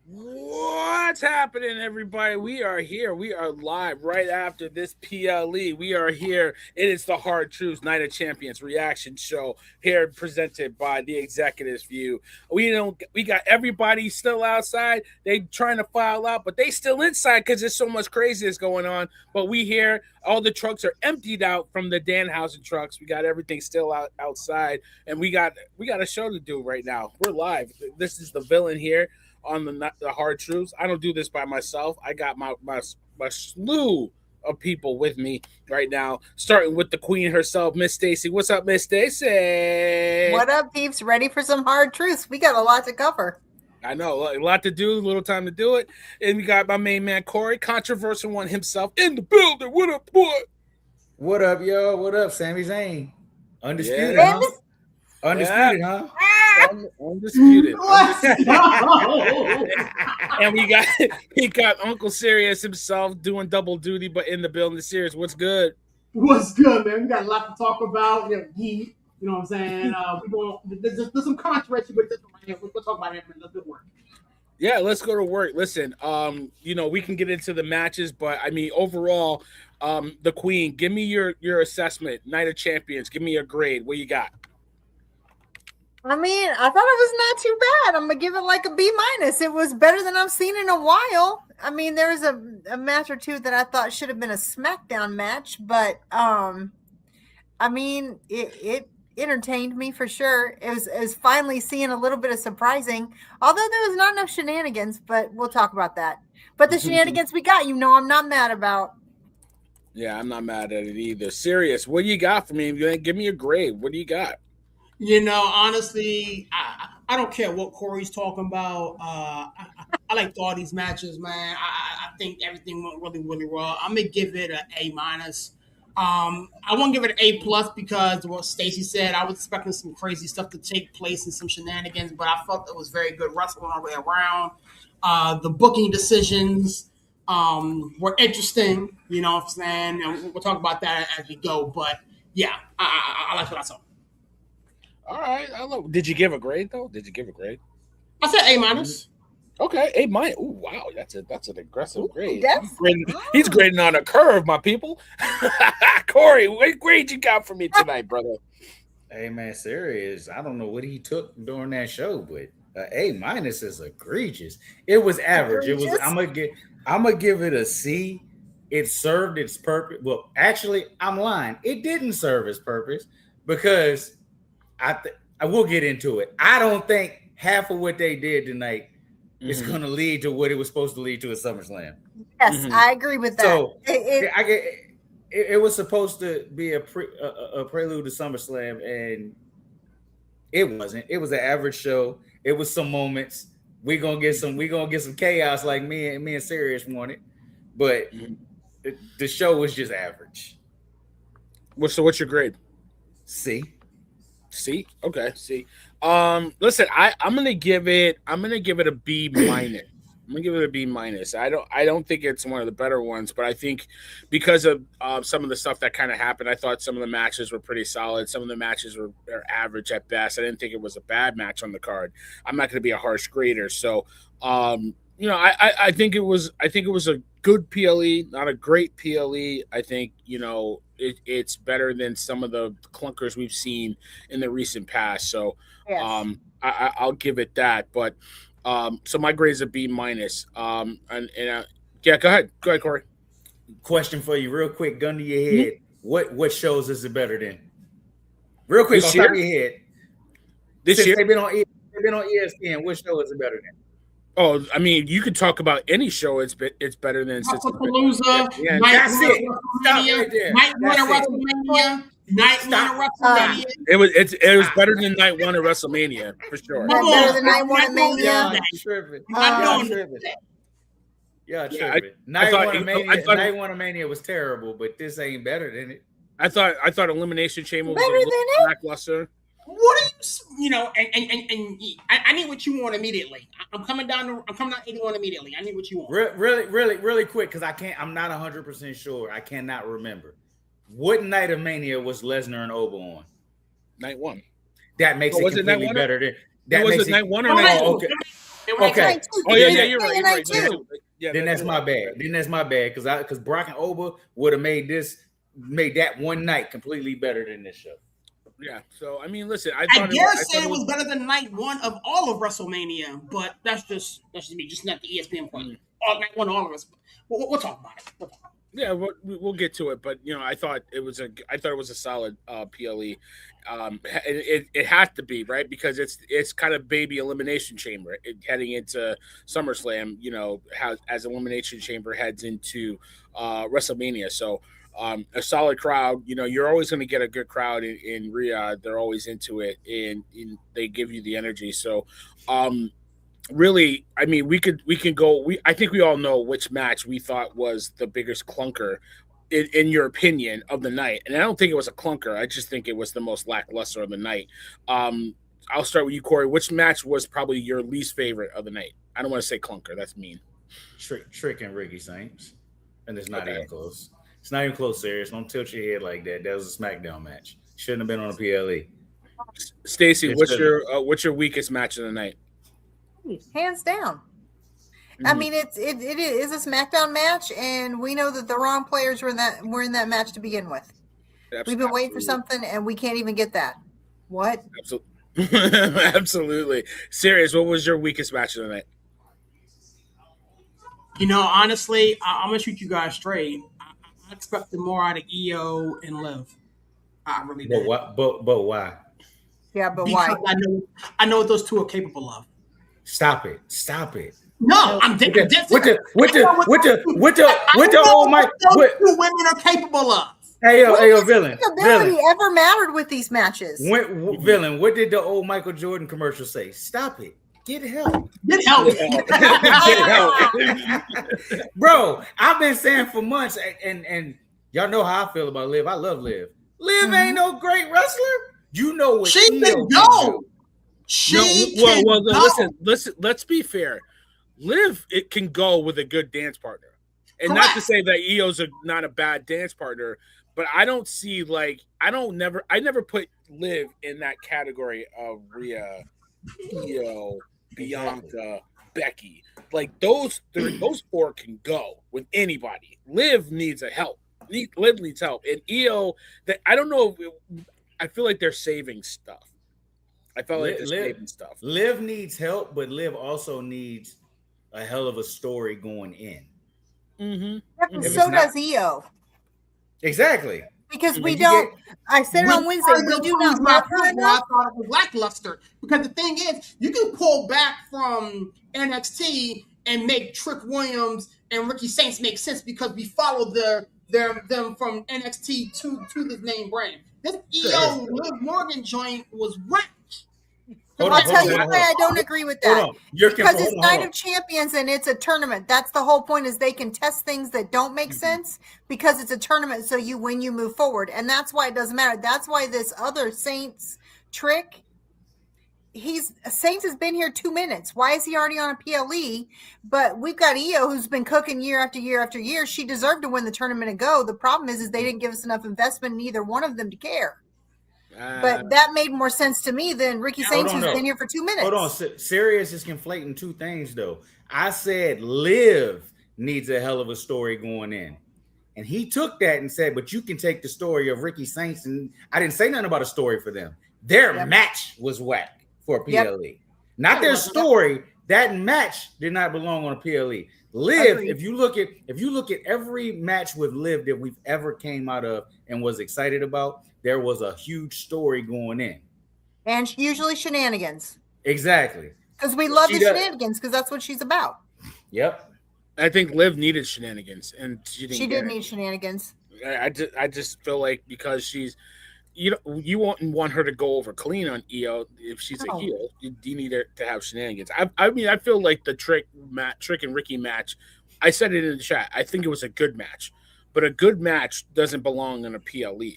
What's happening, everybody? We are here. We are live right after this PLE. We are here. It is the Hard Truths Night of Champions reaction show here, presented by the Executives View. We got everybody still outside. They trying to file out, but they still inside because there's so much craziness going on. But we here. All the trucks are emptied out from the Danhausen trucks. We got everything still outside, and we got a show to do right now. We're live. This is the villain here on the hard truths. I don't do this by myself. I got my slew of people with me right now, starting with the queen herself, Miss Stacy. What's up, Miss Stacy? What up, peeps? Ready for some hard truths? We got a lot to cover. I know, a lot to do, a little time to do it. And we got my main man, Corey, controversial one himself, in the building. What up, boy? What up, yo? What up, Sami Zayn? Undisputed, Yeah. huh? Undisputed, huh? Undisputed. Let's go. And we got Uncle Sirius himself doing double duty, but in the building. Sirius, what's good? What's good, man? We got a lot to talk about. We have heat. You know what I'm saying? There's some controversy with this one right here. We'll talk about it. Let's do work. Yeah, let's go to work. Listen, we can get into the matches, but I mean, overall, the Queen, give me your assessment. Night of Champions, give me a grade. What you got? I mean, I thought it was not too bad. I'm gonna give it like a B minus. It was better than I've seen in a while. I mean, there was a match or two that I thought should have been a SmackDown match, but I mean, it entertained me for sure. It was finally seeing a little bit of surprising, although there was not enough shenanigans. But we'll talk about that. But the shenanigans we got, I'm not mad about. Yeah, I'm not mad at it either. Serious, what do you got for me? Give me a grade. What do you got? Honestly, I don't care what Corey's talking about. I liked all these matches, man. I think everything went really, really well. I'm gonna give it an A minus. I won't give it an A plus because what Stacy said. I was expecting some crazy stuff to take place and some shenanigans, but I felt it was very good wrestling all the way around. The booking decisions were interesting. You know what I'm saying? And we'll talk about that as we go. But yeah, I like what I saw. All right, I love. Did you give a grade though? Did you give a grade? I said A minus. Okay, A minus. Oh wow, that's an aggressive grade. He's Ooh. grading on a curve, my people. Corey, what grade you got for me tonight, brother? Hey, man, serious. I don't know what he took during that show, but A minus is egregious. It was average. It was. Egregious? I'm gonna give it a C. It served its purpose. Well, actually, I'm lying. It didn't serve its purpose because I will get into it. I don't think half of what they did tonight is going to lead to what it was supposed to lead to at SummerSlam. Yes, I agree with that. So it was supposed to be a prelude to SummerSlam, and it wasn't. It was an average show. It was some moments. We gonna get some chaos like me and Sirius wanted, but the show was just average. So what's your grade? C. C. Okay. C. Listen, I'm gonna give it a B minus. I'm gonna give it a B minus. I don't think it's one of the better ones, but I think because of some of the stuff that kind of happened, I thought some of the matches were pretty solid. Some of the matches were average at best. I didn't think it was a bad match on the card. I'm not gonna be a harsh grader, so I think it was a good PLE, not a great PLE. I think it's better than some of the clunkers we've seen in the recent past. So Yes. I'll give it that. But so my grade is a B minus. Yeah, go ahead, Corey. Question for you, real quick, gun to your head. What shows is it better than? Real quick, This on top year? of your head. This Since year? they've been on ESPN, what show is it better than? Oh, I mean, you could talk about any show. It's better than since it's been. Palooza, Yeah, night that's one it. of Stop WrestleMania, right there. night one of That's WrestleMania, night Stop. one of WrestleMania. It was better than night one of WrestleMania for sure. Come Better on, than night one of Mania. Y'all tripping. I'm Y'all doing tripping. that. Y'all Yeah, tripping. I Night thought- one of Mania. I thought- Night one of Mania was terrible, but this ain't better than it. I thought Elimination Chamber was Better a little than it? lackluster. What are and I need what you want immediately. I'm coming down 81 immediately. I need what you want. Really quick, because I'm not 100% sure. I cannot remember. What night of Mania was Lesnar and Oba on? Night one. That makes Oh, it was it night completely one? better than That was makes it night one or Oh, night Oh, two? okay. It went Okay. night Oh yeah, Then you're that- right. You're right. Night two. Yeah, then that's my bad. Then that's my bad because Brock and Oba would have made that one night completely better than this show. Yeah. So I mean, listen, I I thought dare I say thought it was better than night one of all of WrestleMania, but that's just me, just not the ESPN point. Night one, all of us. We'll talk about it. Yeah, we'll get to it, but I thought it was a solid PLE. It had to be right because it's kind of baby elimination chamber heading into SummerSlam. As elimination chamber heads into WrestleMania. So a solid crowd. You're always going to get a good crowd in Riyadh. They're always into it, and they give you the energy. So. Really, I mean, we can go. I think we all know which match we thought was the biggest clunker, in your opinion, of the night. And I don't think it was a clunker. I just think it was the most lackluster of the night. I'll start with you, Corey. Which match was probably your least favorite of the night? I don't want to say clunker. That's mean. Trick and Ricky Saints, and it's not even close. It's not even close. Serious. Don't tilt your head like that. That was a SmackDown match. Shouldn't have been on a PLE. Stacey, what's your weakest match of the night? Hands down. I mean, it is a SmackDown match, and we know that the wrong players were in that match to begin with. We've been waiting for something, and we can't even get that. What? Absolutely. Absolutely. Serious, what was your weakest match of the night? Honestly, I'm gonna shoot you guys straight. I expected more out of EO and Liv. I really did. But why? Yeah, but because why? I know what those two are capable of. Stop it! No, I'm with the old mic. Those two women are capable of. Hey yo, villain. Ability ever mattered with these matches? Villain, what did the old Michael Jordan commercial say? Stop it. Get help. Get help. Bro, I've been saying for months, and y'all know how I feel about Liv. I love Liv. Liv ain't no great wrestler. You know what she can go. Listen. Let's be fair. Liv, it can go with a good dance partner, and Correct. not to say that EO's not a bad dance partner, but I don't see I never put Liv in that category of Rhea, EO, Bianca, Becky. Like those four can go with anybody. Liv needs help. Liv needs help, and EO. That I don't know. I feel like they're saving stuff. I felt like they're saving stuff. Liv needs help, but Liv also needs a hell of a story going in. Mm-hmm. So does EO. Exactly. Because we don't. I said it on Wednesday. We do not love her enough. I thought it was lackluster. Because the thing is, you can pull back from NXT and make Trick Williams and Ricky Saints make sense because we follow them from NXT to this name brand. This EO Liv Morgan joint was wrecked. I'll tell you why I don't agree with that. Because it's Night of Champions and it's a tournament. That's the whole point, is they can test things that don't make sense because it's a tournament. So you win, you move forward. And that's why it doesn't matter. That's why this other Saints Trick, Saints has been here 2 minutes. Why is he already on a PLE? But we've got EO who's been cooking year after year after year. She deserved to win the tournament and go. The problem is they didn't give us enough investment in either one of them to care. But that made more sense to me than Ricky Saints, who's been here for 2 minutes. Hold on. Sirius is conflating two things, though. I said Liv needs a hell of a story going in. And he took that and said, but you can take the story of Ricky Saints. And I didn't say nothing about a story for them. Their match was whack for PLE. Not their story. That match did not belong on a PLE. Liv, if you look at every match with Liv that we've ever came out of and was excited about, there was a huge story going in. And usually shenanigans. Exactly. Because we love the shenanigans, because that's what she's about. Yep. I think Liv needed shenanigans, and she did need shenanigans. I just feel like because she's, you won't want her to go over clean on EO if she's a heel. You need her to have shenanigans. I mean, I feel like the Trick and Ricky match. I said it in the chat. I think it was a good match, but a good match doesn't belong in a PLE.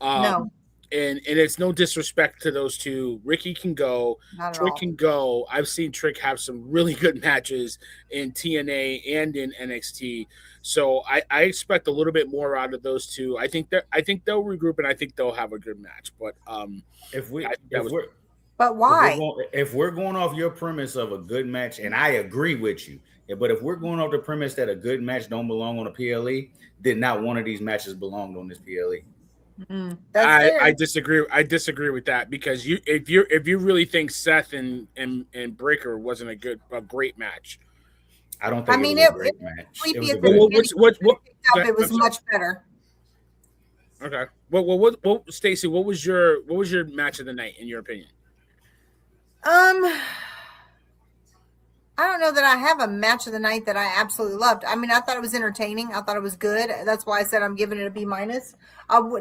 No. And it's no disrespect to those two. Ricky can go. Trick can go. I've seen Trick have some really good matches in TNA and in NXT. So I expect a little bit more out of those two. I think they'll regroup and I think they'll have a good match. But But why? If we're going off your premise of a good match, and I agree with you, but if we're going off the premise that a good match don't belong on a PLE, then not one of these matches belonged on this PLE. I disagree. I disagree with that because if you really think Seth and Breaker wasn't a great match, I don't think it was a great match. It was much better. Okay. Well, Stacey, what was your match of the night in your opinion? I don't know that I have a match of the night that I absolutely loved. I mean, I thought it was entertaining. I thought it was good. That's why I said I'm giving it a B-. I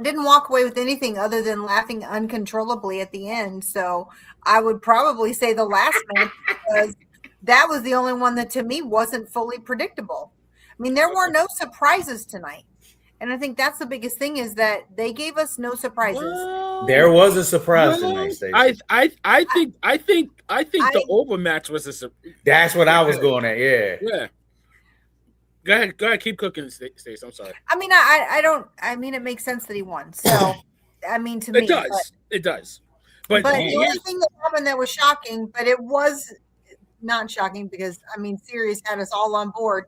didn't walk away with anything other than laughing uncontrollably at the end. So I would probably say the last match because that was the only one that to me wasn't fully predictable. I mean, there were no surprises tonight. And I think that's the biggest thing is that they gave us no surprises. There was a surprise tonight, Stacey. I think the overmatch was a surprise. That's what I was going at. Yeah. Yeah. Go ahead. Keep cooking, Stacey. I'm sorry. I mean, I don't. I mean, it makes sense that he won. So, I mean, to me, it does. But the only thing that happened that was shocking, but it was not shocking because I mean, Sirius had us all on board.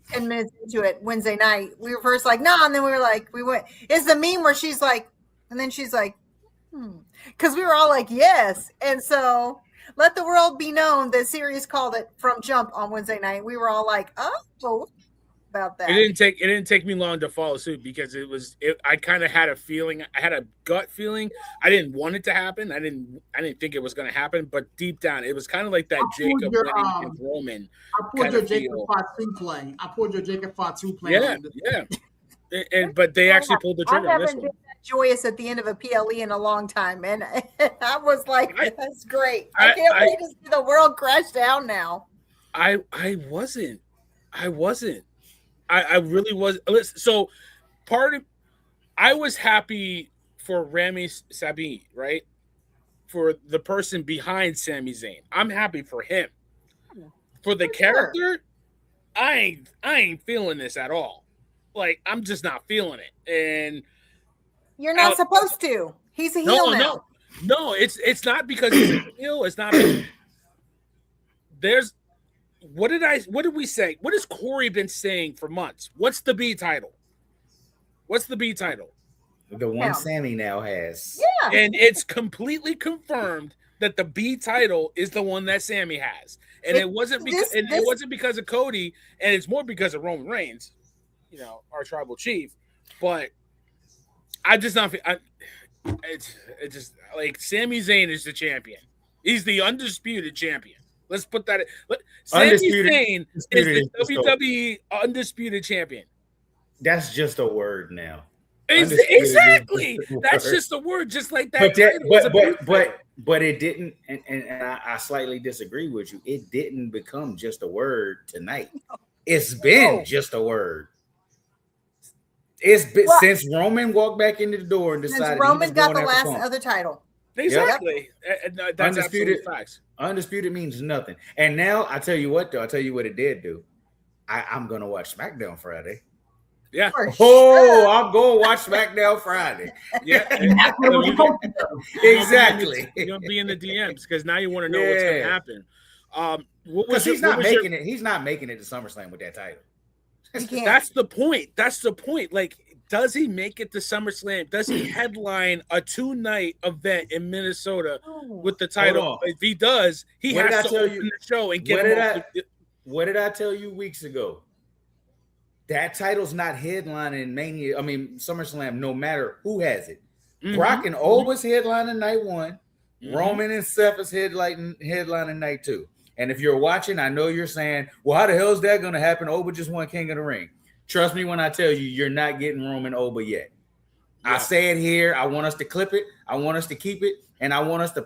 10 minutes into it Wednesday night, we were first like, no, and then we were like, we went. It's the meme where she's like, and then she's like, because we were all like, yes. And so let the world be known that Sirius called it from jump on Wednesday night. We were all like, oh, about that. It didn't take me long to follow suit because I kind of had a feeling. I had a gut feeling. I didn't want it to happen. I didn't think it was going to happen. But deep down, it was kind of like that Jacob winning and Roman. I pulled your Jacob Fatu play. Yeah. But they actually pulled the trigger. I haven't been that joyous at the end of a PLE in a long time, and I was like, "That's great! I can't wait to see the world crash down now." I wasn't. I really was. So I was happy for Rami Sabi, right? For the person behind Sami Zayn. I'm happy for him. For the character, I ain't feeling this at all. Like, I'm just not feeling it. And you're not supposed to. He's a heel now. No, it's not because he's a heel. It's not. What did we say? What has Corey been saying for months? What's the B title? The one Sammy now has. Yeah. And it's completely confirmed that the B title is the one that Sammy has. And it wasn't because of Cody, and it's more because of Roman Reigns, our tribal chief. But I just not it's just like Sami Zayn is the champion. He's the undisputed champion. Let's put that. Sami Zayn is the WWE undisputed champion. That's just a word now. Exactly. That's just a word, just like that. But it didn't, and I slightly disagree with you. It didn't become just a word tonight. It's been just a word. It's been since Roman walked back into the door and decided Roman got the last other title. Exactly. Yep. That's undisputed facts. Undisputed means nothing. And now I tell you what, though. I tell you what it did do. I'm gonna watch SmackDown Friday. Yeah. I'm going to watch SmackDown Friday. Yeah. Exactly. You're going to be in the DMs because now you want to know what's going to happen. Because he's not making it. He's not making it to SummerSlam with that title. That's the point. Like, does he make it to SummerSlam? Does he headline a 2-night event in Minnesota with the title? If he does, he has to open the show and get What did I tell you weeks ago? That title's not headlining Mania. I mean, SummerSlam, no matter who has it. Mm-hmm. Brock and Oba's headlining night 1. Mm-hmm. Roman and Seth is headlining night 2. And if you're watching, I know you're saying, well, how the hell is that going to happen? Oba just won King of the Ring. Trust me when I tell you, you're not getting Roman Oba yet. Yeah. I say it here. I want us to clip it. I want us to keep it. And I want us to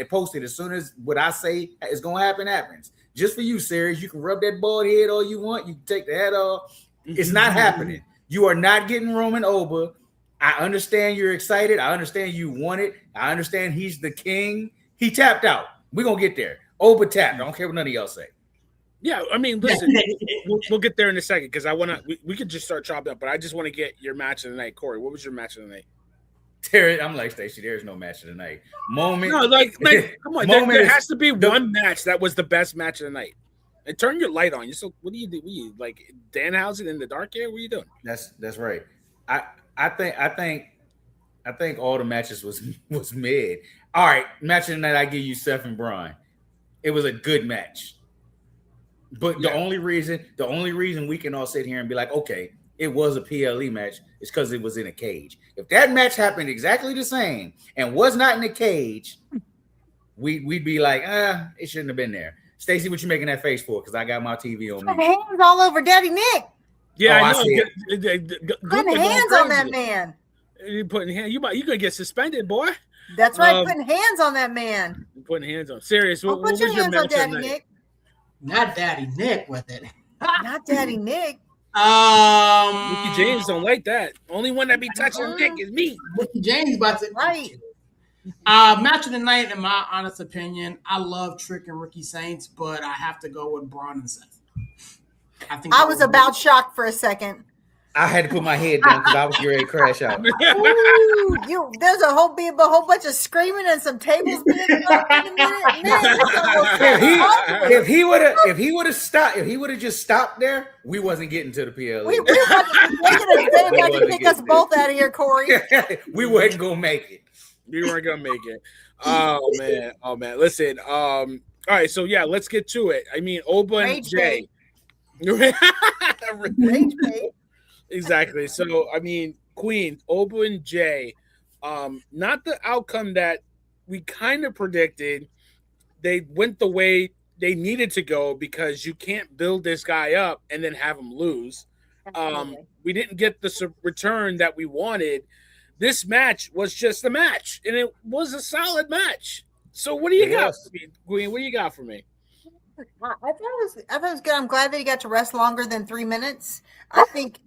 post it as soon as what I say is going to happen happens. Just for you, Sirius. You can rub that bald head all you want. You can take the head off. It's not happening. You are not getting Roman Oba. I understand you're excited. I understand you want it. I understand he's the king. He tapped out. We're going to get there. Oba tapped. I don't care what none of y'all say. Yeah, I mean, listen, we'll get there in a second because I want to. We could just start chopping up, but I just want to get your match of the night, Corey. What was your match of the night? I'm like, Stacey, there's no match of the night. Moment. No, like come on. There has to be one match that was the best match of the night. And turn your light on. You so what do you do? What you like Danhausen in the dark here? What are you doing? That's right. I think all the matches was mid. All right, match of the night, I give you Seth and Braun. It was a good match. But the only reason we can all sit here and be like, okay, it was a PLE match is because it was in a cage. If that match happened exactly the same and was not in a cage, we'd be like, it shouldn't have been there. Stacey, what you making that face for? Because I got my TV on me. Hands all over Daddy Nick. Yeah, I know. Putting hands on that man. You putting hands. You gonna get suspended, boy. That's right. Putting hands on that man. Putting hands on. Serious. Put your hands on Daddy Nick. Not Daddy Nick with it. Not Daddy Nick. Mickey James don't like that. Only one that be touching Nick is me. Mickey James about to right. Match of the night, in my honest opinion, I love Trick and Ricky Saints, but I have to go with Braun and Seth. I was about shocked for a second. I had to put my head down because I was ready to crash out. Ooh, there's a whole bunch of screaming and some tables being thrown in a minute. If he would have just stopped there, we wasn't getting to the PLE. They could have kicked us both out of here, Corey. We wasn't gonna make it. We weren't gonna make it. Oh man. Listen. All right. So yeah, let's get to it. I mean, Oba and Jay. Rage bait. Exactly. So I mean, Queen, Oba and Jay. Not the outcome that we kind of predicted. They went the way they needed to go because you can't build this guy up and then have him lose. We didn't get the return that we wanted. This match was just a match, and it was a solid match. So what do you got for me, Queen? What do you got for me? I thought it was good. I'm glad that he got to rest longer than 3 minutes. I think.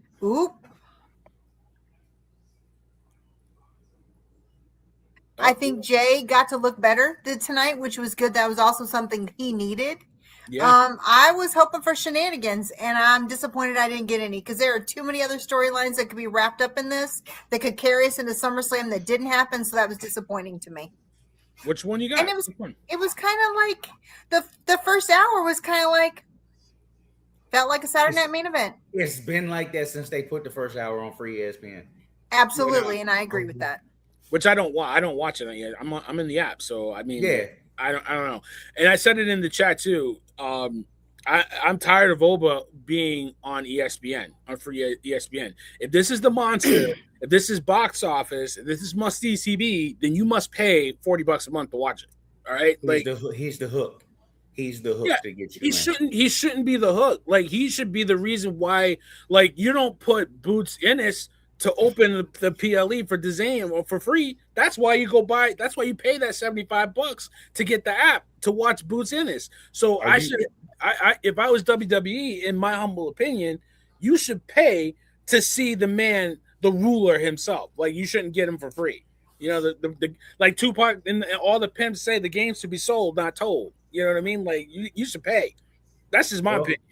I think Jay got to look better tonight, which was good. That was also something he needed. Yeah. I was hoping for shenanigans, and I'm disappointed I didn't get any because there are too many other storylines that could be wrapped up in this that could carry us into SummerSlam that didn't happen. So that was disappointing to me. Which one you got? And it was kind of like the first hour was kind of like felt like a Saturday Night Main Event. It's been like that since they put the first hour on free ESPN. Absolutely, and I agree with that. Which I don't watch it yet. I'm in the app, so I mean, yeah. I don't know. And I said it in the chat too. I'm tired of Oba being on ESPN, on free ESPN. If this is the monster, if this is box office, if this is must DCB, then you must pay $40 a month to watch it. All right, he's the hook. He's the hook to get you. He shouldn't be the hook. Like he should be the reason why. Like you don't put Boots Ennis to open the PLE for DAZN or for free. That's why you go buy. That's why you pay that $75 to get the app to watch Boots Ennis. So if I was WWE, in my humble opinion, you should pay to see the man, the ruler himself. Like you shouldn't get him for free. You know, the like Tupac and all the pimps say the game should be sold, not told. You know what I mean? Like you should pay. That's just my opinion.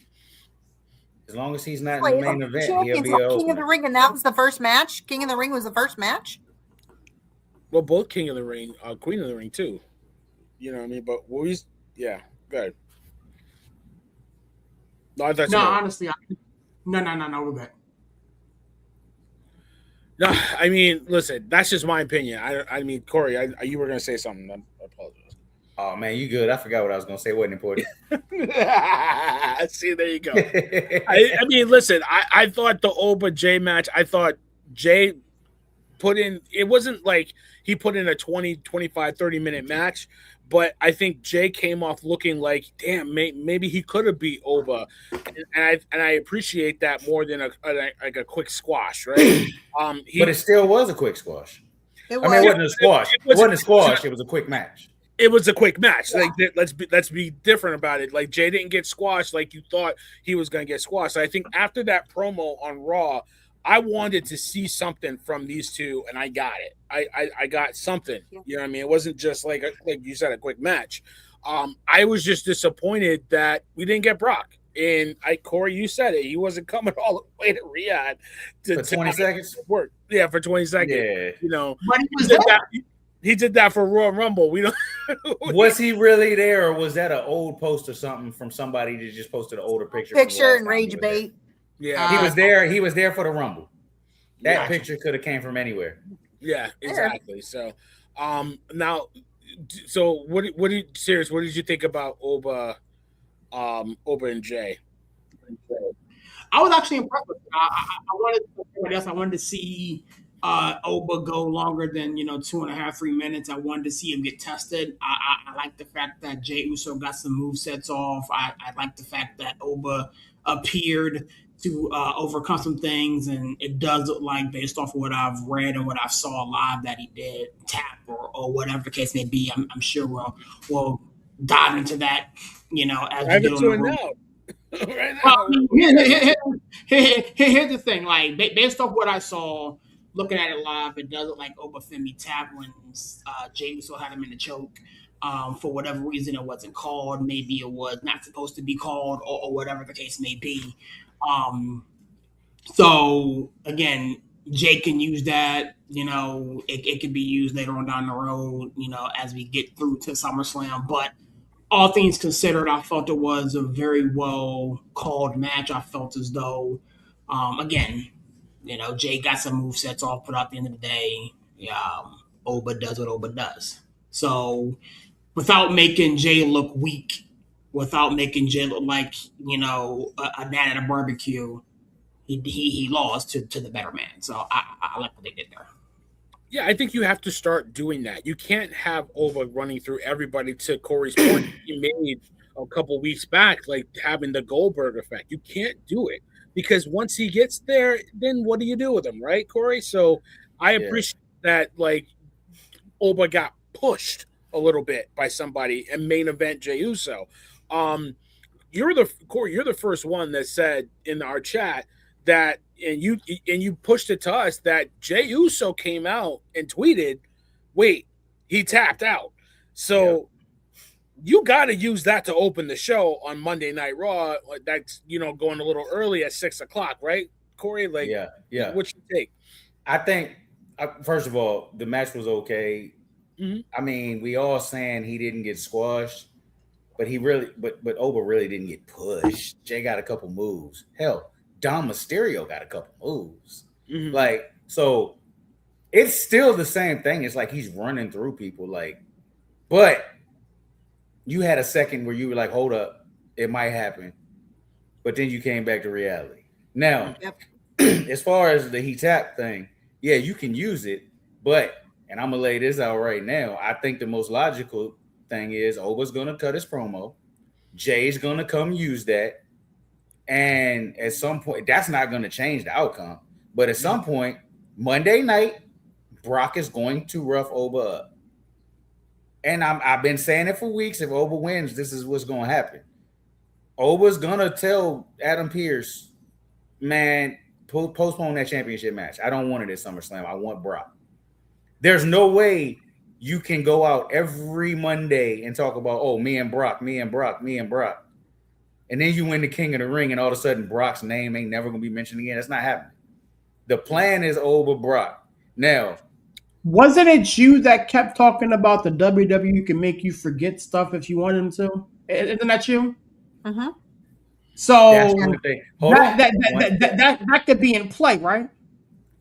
As long as he's not in the main event, he'll be King of the Ring, and that was the first match. King of the Ring was the first match. Well, both King of the Ring, Queen of the Ring too. You know what I mean? But go ahead. No, honestly, no, we're good. No, I mean, listen, that's just my opinion. I mean, Corey, you were going to say something. I apologize. Oh, man, you good. I forgot what I was going to say. It wasn't important. See, there you go. I mean, listen, I thought the Oba Jay match, I thought Jay put in, it wasn't like he put in a 20, 25, 30-minute match, but I think Jay came off looking like, damn, maybe he could have beat Oba, and I appreciate that more than a quick squash, right? But it still was a quick squash. It wasn't a squash. It wasn't a squash. It was a quick match. It was a quick match. Like let's be different about it. Like Jay didn't get squashed like you thought he was going to get squashed. I think after that promo on Raw, I wanted to see something from these two, and I got it. I got something. You know what I mean? It wasn't just like you said, a quick match. I was just disappointed that we didn't get Brock. And Corey, you said it. He wasn't coming all the way to Riyadh For 20 seconds? work. Yeah, for 20 seconds. Yeah. You know, But he was there. he did that for Royal Rumble. We don't. Was he really there, or was that an old post or something from somebody that just posted an older picture? Picture and rage bait. Yeah, he was there. He was there for the Rumble. That Yeah. picture could have came from anywhere. Yeah, exactly. So, now, so what did you think about Oba and Jay? I was actually impressed with it. I wanted to see Oba go longer than 2.5, 3 minutes. I wanted to see him get tested. I like the fact that Jey Uso got some move sets off. I like the fact that Oba appeared to overcome some things, and it does look like, based off of what I've read and what I saw live, that he did tap or whatever the case may be. I'm sure we'll dive into that, as we get on the road. Right now. Well, here's the thing. Like, based off what I saw, looking at it live, it does look like Obafemi tapped when Jey Uso had him in the choke. For whatever reason, it wasn't called. Maybe it was not supposed to be called, or whatever the case may be. So again, Jay can use that. It can be used later on down the road. As we get through to SummerSlam, but all things considered, I felt it was a very well called match. I felt as though, again, Jay got some movesets off, but at the end of the day, Oba does what Oba does. So without making Jay look weak, without making Jay look like, a dad at a barbecue, he lost to the better man. So I like what they did there. Yeah, I think you have to start doing that. You can't have Oba running through everybody. To Corey's point, he made a couple weeks back, like having the Goldberg effect. You can't do it because once he gets there, then what do you do with him, right, Corey? So I appreciate that, like, Oba got pushed a little bit by somebody and main event Jey Uso. You're the first one that said in our chat that, and you pushed it to us, that Jey Uso came out and tweeted, wait, he tapped out. So you got to use that to open the show on Monday Night Raw. That's, going a little early at 6:00, right, Corey? Like, yeah. What's your take? I think, first of all, the match was okay. Mm-hmm. I mean, we all saying he didn't get squashed, but but Oba really didn't get pushed. Jay got a couple moves. Hell, Dom Mysterio got a couple moves. Mm-hmm. Like, so it's still the same thing. It's like he's running through people. Like, but you had a second where you were like, hold up, it might happen. But then you came back to reality. Now, as far as the he tap thing, yeah, you can use it, but, and I'm going to lay this out right now, I think the most logical thing is Oba's going to cut his promo. Jay's going to come use that. And at some point, that's not going to change the outcome. But at some point, Monday night, Brock is going to rough Oba up. And I've been saying it for weeks. If Oba wins, this is what's going to happen. Oba's going to tell Adam Pearce, man, postpone that championship match. I don't want it at SummerSlam. I want Brock. There's no way you can go out every Monday and talk about, oh, me and Brock. And then you win the King of the Ring, and all of a sudden Brock's name ain't never going to be mentioned again. That's not happening. The plan is Oba Brock. Now, wasn't it you that kept talking about the WWE can make you forget stuff if you want them to? Isn't that you? Mm-hmm. So that's one thing. That could be in play, right?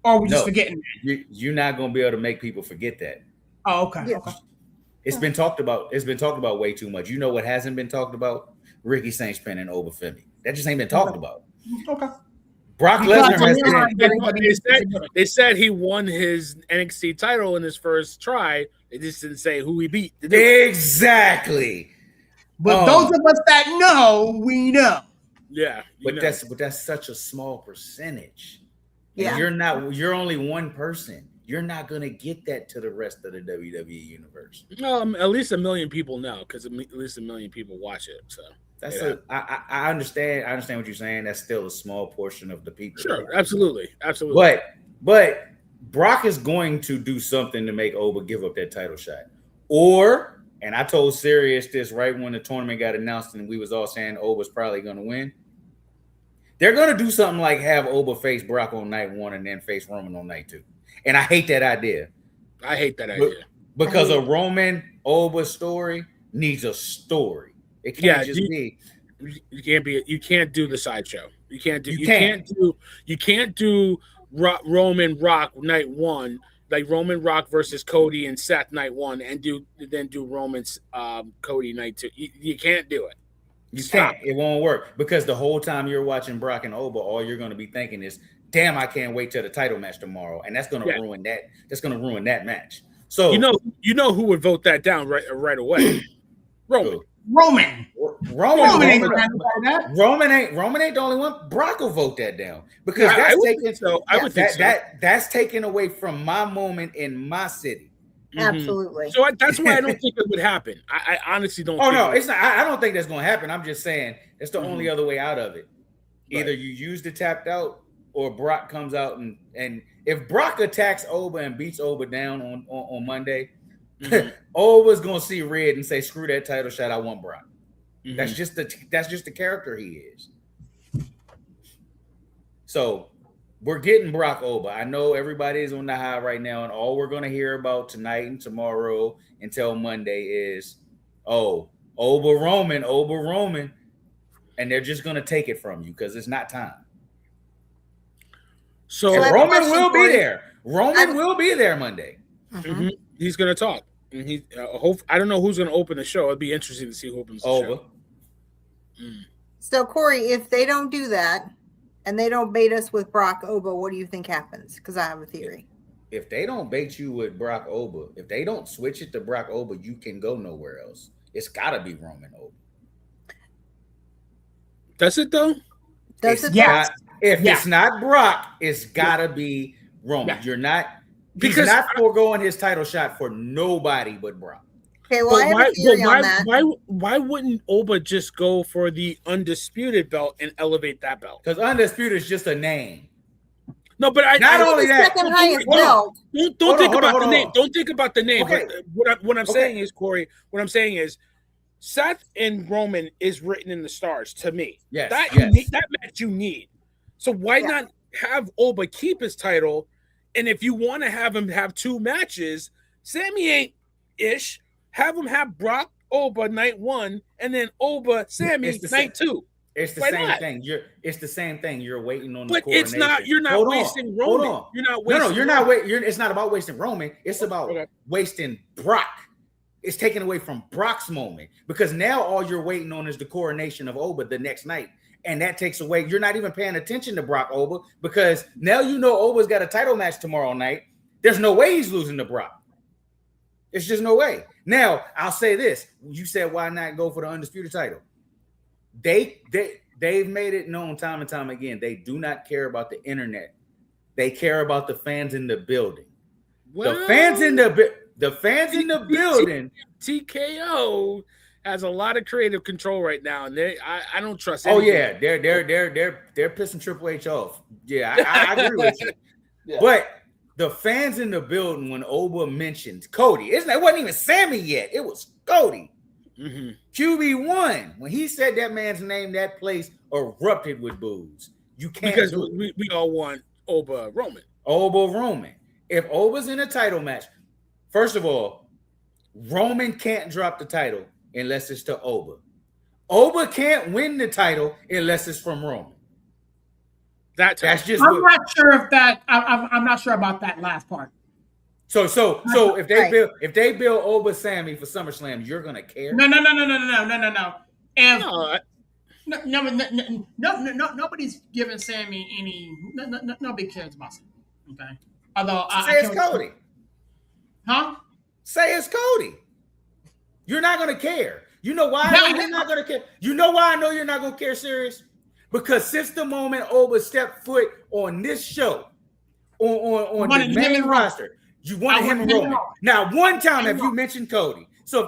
Or are we just forgetting that? You're not going to be able to make people forget that. Oh, okay. Yeah. Okay. It's been talked about. It's been talked about way too much. You know what hasn't been talked about? Ricky Saints pinning Obafemi. That just ain't been talked about. Okay. Brock Lesnar has been. They said he won his NXT title in his first try. They just didn't say who he beat. Exactly. But those of us that know, we know. Yeah. But that's such a small percentage. Yeah. And you're only one person. You're not gonna get that to the rest of the WWE universe. No, at least 1 million people know, because at least 1 million people watch it. So that's I understand. I understand what you're saying. That's still a small portion of the people. Sure, absolutely. But Brock is going to do something to make Oba give up that title shot, or and I told Sirius this right when the tournament got announced, and we was all saying Oba's probably going to win. They're going to do something like have Oba face Brock on night 1 and then face Roman on night 2. And I hate that idea. I hate that idea. Because a Roman Oba story needs a story. It can't be. You can't do the sideshow. You can't do Roman Rock night 1, like Roman Rock versus Cody and Seth night 1, and then do Roman's Cody night 2. You can't do it. You can't. It won't work because the whole time you're watching Brock and Oba, all you're going to be thinking is, "Damn, I can't wait till the title match tomorrow," and that's going to ruin that. That's going to ruin that match. So you know who would vote that down right away? Roman. Roman ain't the only one. Brock will vote that down because that's taken away from my moment in my city. Absolutely. So that's why I don't think it would happen. I honestly don't. It's not. I don't think that's going to happen. I'm just saying it's the only other way out of it. Either you use the tapped out, or Brock comes out and if Brock attacks Oba and beats Oba down on Monday, Oba's going to see red and say, "Screw that title shot. I want Brock." That's just the character he is. So we're getting Brock Oba. I know everybody's on the high right now, and all we're going to hear about tonight and tomorrow until Monday is, Oba Roman, and they're just going to take it from you because it's not time. So Roman will be there. Roman will be there Monday. He's going to talk. And I don't know who's going to open the show. It'd be interesting to see who opens the show. So Corey, if they don't do that, and they don't bait us with Brock Oba, what do you think happens? Because I have a theory. If they don't bait you with Brock Oba, if they don't switch it to Brock Oba, you can go nowhere else. It's got to be Roman Oba. Does it though? Does it? Yes. If it's not Brock, it's got to be Roman. You're not. He's not foregoing his title shot for nobody but Brock. Okay, well, I have a theory on that. Why wouldn't Oba just go for the undisputed belt and elevate that belt? Because undisputed is just a name. No, but not only that. Second highest belt. Don't think about the name. Don't think about the name. Okay. But what I'm saying is, Corey, Seth and Roman is written in the stars to me. Yes. That match you need. So why not have Oba keep his title? And if you want to have him have 2 matches, Sammy ain't ish. Have him have Brock Oba night 1 and then Oba Sammy night 2. It's the same thing. It's the same thing. You're waiting on the coronation. But it's not. You're not wasting Roman. Hold on. You're not wasting. No, you're not waiting. It's not about wasting Roman. It's about wasting Brock. It's taken away from Brock's moment because now all you're waiting on is the coronation of Oba the next night, and that takes away. You're not even paying attention to Brock Oba because now you know Oba's got a title match tomorrow night. There's no way he's losing to Brock. It's just no way. Now, I'll say this. You said, why not go for the undisputed title? They've made it known time and time again. They do not care about the internet. They care about the fans in the building. Well, the fans in the building. TKO has a lot of creative control right now, and I don't trust. Oh yeah, they're pissing Triple H off. Yeah, I agree with you. Yeah. But the fans in the building when Oba mentioned Cody, it wasn't even Sammy yet. It was Cody. QB1. When he said that man's name, that place erupted with boos. You can't because we all want Oba Roman. Oba Roman. If Oba's in a title match, first of all, Roman can't drop the title unless it's to Oba. Oba can't win the title unless it's from Roman. That's just. I'm not sure if that. I'm not sure about that last part. So if they build Oba Sammy for SummerSlam, you're gonna care? No. Nobody's giving Sammy any. Nobody cares about Sammy. Okay. Although say it's Cody. Huh? Say it's Cody. You're not gonna care. You know why I know you're not gonna care? You know why I know you're not gonna care, serious? Because since the moment Oba stepped foot on this show, on the main roster, you wanted him and Roman. Now, one time have you mentioned Cody. So if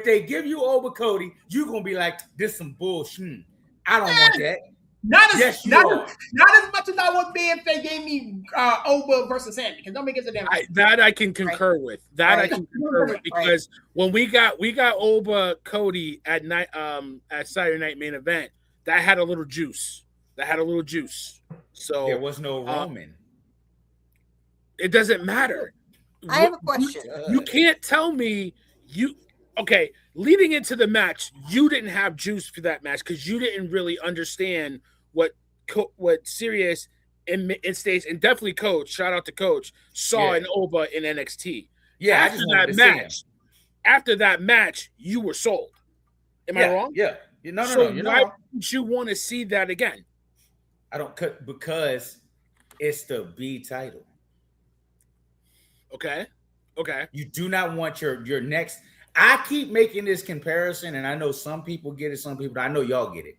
they give you Oba Cody, you're gonna be like, this some bullshit. I don't want that. Not as Yes, you not, are. not as much as I would be if they gave me Oba versus Sammy. Because don't make it a damn. That I can concur with. That I Right. can concur with because when we got Oba Cody at night at Saturday Night Main Event, that had a little juice. So There was no Roman. It doesn't matter. I have a question. You can't tell me okay, leading into the match, you didn't have juice for that match because you didn't really understand what Sirius and Stace and definitely Coach, shout out to Coach, saw in Oba in NXT. Yeah, After that match, you were sold. Am I wrong? Yeah. No, Why don't you want to see that again? I don't because it's the B title. Okay. You do not want your next. I keep making this comparison, and I know some people get it, some people. I know y'all get it.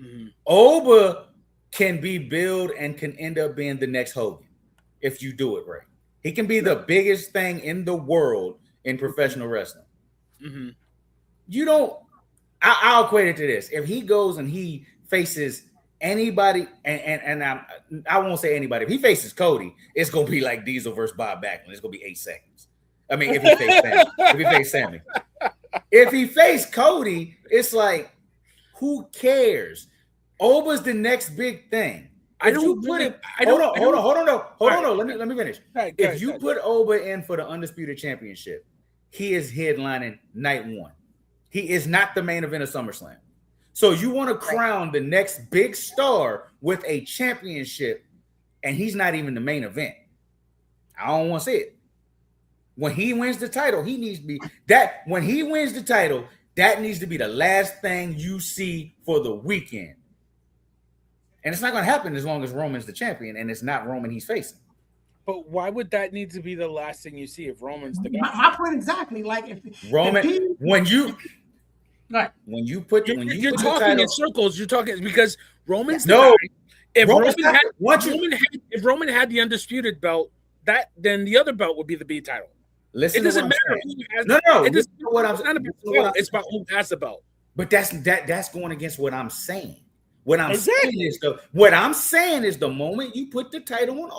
Mm-hmm. Oba can be billed and can end up being the next Hogan if you do it right. He can be the biggest thing in the world in professional wrestling. Mm-hmm. You don't. I'll equate it to this: if he goes and he faces anybody, and I won't say anybody. If he faces Cody, it's gonna be like Diesel versus Bob Backlund. It's gonna be 8 seconds. I mean, if he faced Sammy. If he faced Cody, it's like, who cares? Oba's the next big thing. Hold on. Let me finish. If you put Oba in for the Undisputed Championship, he is headlining night 1. He is not the main event of SummerSlam. So you want to crown the next big star with a championship, and he's not even the main event. I don't want to see it. When he wins the title, he needs to be that. When he wins the title, that needs to be the last thing you see for the weekend. And it's not going to happen as long as Roman's the champion, and it's not Roman he's facing. But why would that need to be the last thing you see if Roman's the guy? My point exactly. Like if Roman, you're talking in circles. You're talking because Roman's the guy. If Roman had the undisputed belt, then the other belt would be the B title. Listen, it doesn't matter who has it's about who has the belt. But that's going against what I'm saying. What I'm saying is the moment you put the title on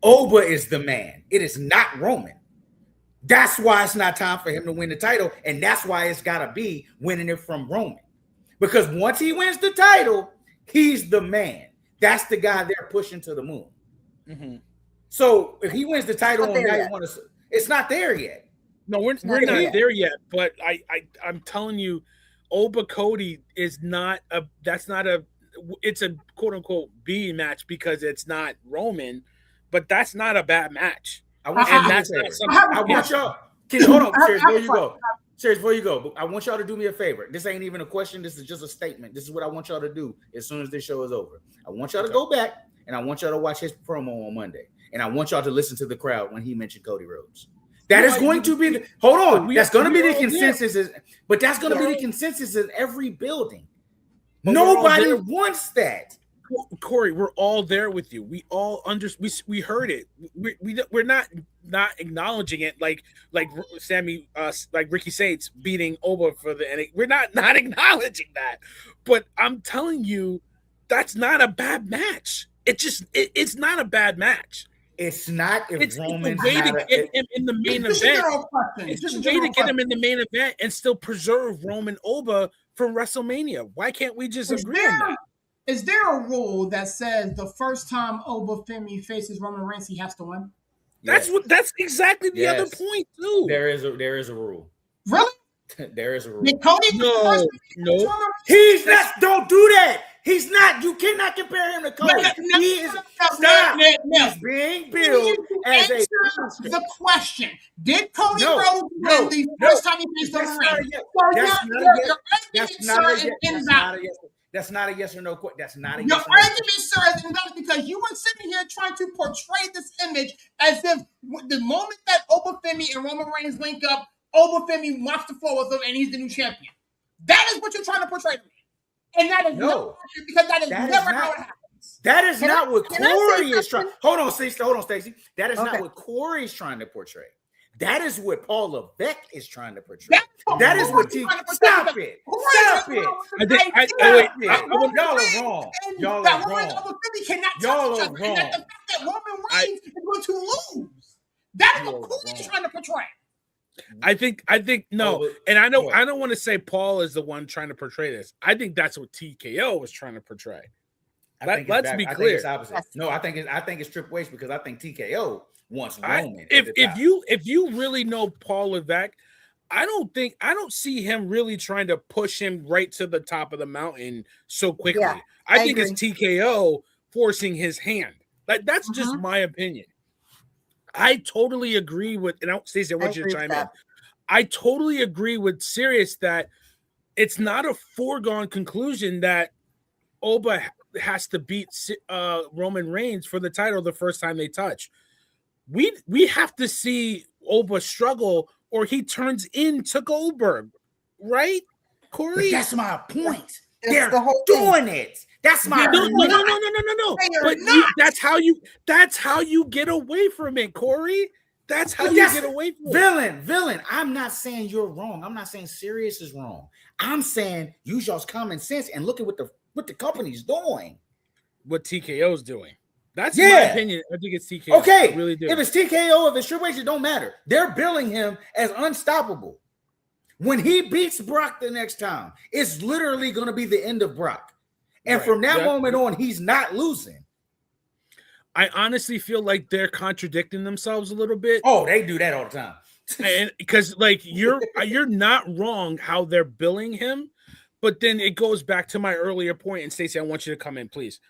Oba is the man. It is not Roman. That's why it's not time for him to win the title, and that's why it's got to be winning it from Roman. Because once he wins the title, he's the man. That's the guy they're pushing to the moon. Mm-hmm. So if he wins the title on night 1, it's not there yet. No, we're not there yet. But I'm telling you, Oba Cody is not a. That's not a. It's a quote unquote B match because it's not Roman, but that's not a bad match. I want y'all. Hold on, Serious, before you go. Serious, before you go, but I want y'all to do me a favor. This ain't even a question. This is just a statement. This is what I want y'all to do as soon as this show is over. I want y'all to go back and I want y'all to watch his promo on Monday. And I want y'all to listen to the crowd when he mentioned Cody Rhodes. That is going to be that's going to be the consensus. But that's going to be the consensus in every building. Nobody wants that. Corey, we're all there with you. We all we heard it. We're not acknowledging it like Sammy like Ricky Saints beating Oba for the we're not acknowledging that. But I'm telling you, that's not a bad match. It's not a bad match. It's not if Roman's way to get him in the main event. It's a way to get him in the main event and still preserve Roman Oba for WrestleMania. Why can't we just agree on that? Is there a rule that says the first time Oba Femi faces Roman Reigns, he has to win? That's exactly the other point too. There is a rule. Really? There is a rule. Did Cody no. He's not. Don't do that. He's not. You cannot compare him to Cody. He is stop. He's being billed as a. The question: did Cody Rhodes win the first time he faced Roman Reigns? That's not a yes or no question. That's not a yes. Your argument, sir, is invalid because you were sitting here trying to portray this image as if the moment that Oba Femi and Roman Reigns link up, Oba Femi mops the floor with him and he's the new champion. That is what you're trying to portray to me. And that is because that is never how it happens. That is not what Corey is trying. Hold on, Stacey. That is not what Corey's trying to portray. That is what Paul Levesque is trying to portray. That's That is what Stop it. Stop it. Y'all are wrong. Y'all are wrong. Y'all are wrong. The fact that Roman Reigns is going to lose. That is what Corey's trying to portray. I think no, and I don't want to say Paul is the one trying to portray this. I think that's what TKO was trying to portray. Let's be clear. I think it's opposite. No, I think it's Triple H because I think TKO wants Roman. If you really know Paul Levesque, I don't see him really trying to push him right to the top of the mountain so quickly. Yeah, I think agree. It's TKO forcing his hand. That's just my opinion. I totally agree with, and Stacey, I want you to chime in. I totally agree with Sirius that it's not a foregone conclusion that Oba has to beat Roman Reigns for the title the first time they touch. We have to see Oba struggle, or he turns into Goldberg, right, Corey? But that's my point. They're doing it. That's my no. But that's how you get away from it, Corey. That's how you get away from it. Villain. I'm not saying you're wrong. I'm not saying Sirius is wrong. I'm saying use y'all's common sense and look at what the company's doing. What TKO's doing. That's my opinion. I think it's TKO. Okay. I really do. If it's TKO, if it's Triple H, it don't matter. They're billing him as unstoppable. When he beats Brock the next time, it's literally going to be the end of Brock. And from that moment on, he's not losing. I honestly feel like they're contradicting themselves a little bit. Oh, they do that all the time. And because you're not wrong how they're billing him, but then it goes back to my earlier point. And Stacey, I want you to come in, please.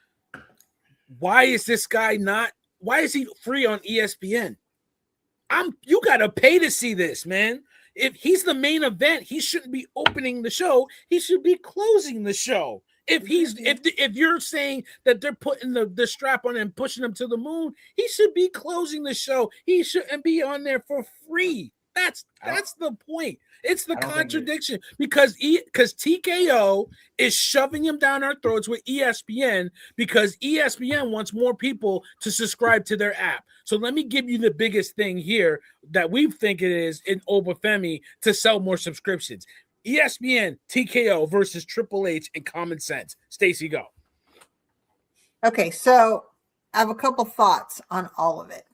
Why is he free on ESPN? You gotta pay to see this, man. If he's the main event, he shouldn't be opening the show. He should be closing the show. If you're saying that they're putting the strap on and pushing him to the moon, he should be closing the show. He shouldn't be on there for free. That's the point. It's the contradiction because TKO is shoving him down our throats with ESPN because ESPN wants more people to subscribe to their app. So let me give you the biggest thing here that we think it is in Obafemi to sell more subscriptions. ESPN, TKO versus Triple H and Common Sense. Stacey, go. Okay, so I have a couple thoughts on all of it.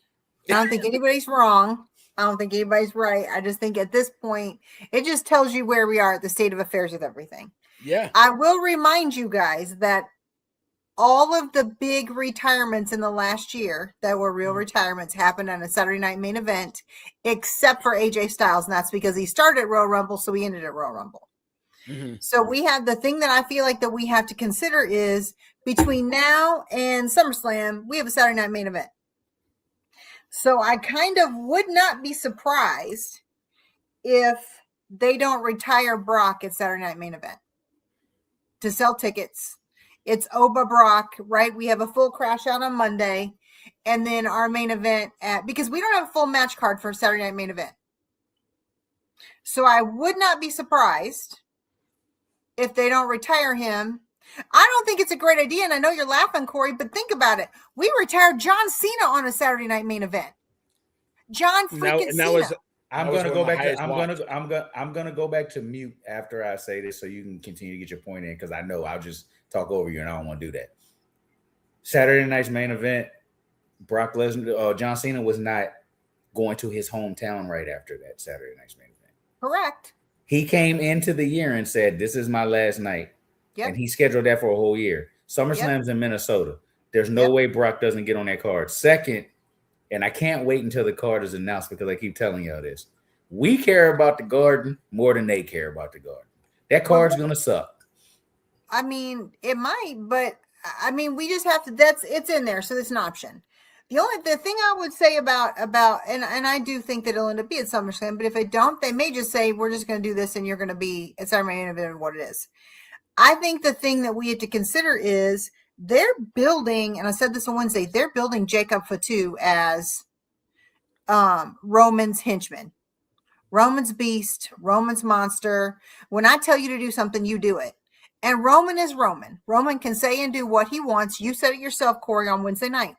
I don't think anybody's wrong. I don't think anybody's right. I just think at this point, it just tells you where we are at the state of affairs with everything. Yeah. I will remind you guys that all of the big retirements in the last year that were real retirements happened on a Saturday night main event, except for AJ Styles. And that's because he started at Royal Rumble, so he ended at Royal Rumble. Mm-hmm. So we have the thing that I feel like that we have to consider is between now and SummerSlam, we have a Saturday night main event. So I kind of would not be surprised if they don't retire Brock at Saturday night main event to sell tickets. It's Oba Brock, right? We have a full crash out on Monday, and then our main event because we don't have a full match card for Saturday night main event. So I would not be surprised if they don't retire him. I don't think it's a great idea, and I know you're laughing, Corey, but think about it. We retired John Cena on a Saturday night main event. John freaking Cena. I'm gonna go back. I'm gonna go back to mute after I say this, so you can continue to get your point in, because I know I'll just talk over you, and I don't want to do that. Saturday night's main event, Brock Lesnar, John Cena was not going to his hometown right after that Saturday night's main event. Correct. He came into the year and said, "This is my last night." Yep. And he scheduled that for a whole year. SummerSlam's in Minnesota. There's no way Brock doesn't get on that card. Second, and I can't wait until the card is announced because I keep telling y'all this. We care about the Garden more than they care about the Garden. That card's going to suck. I mean, it might, but I mean, we just have to, it's in there. So it's an option. The thing I would say about, and I do think that it'll end up being SummerSlam, but if they don't, they may just say, we're just going to do this and you're going to be, it's our main event of what it is. I think the thing that we have to consider is they're building, and I said this on Wednesday, they're building Jacob Fatu as Roman's henchman, Roman's beast, Roman's monster. When I tell you to do something, you do it. And Roman is Roman. Roman can say and do what he wants. You said it yourself, Corey, on Wednesday night.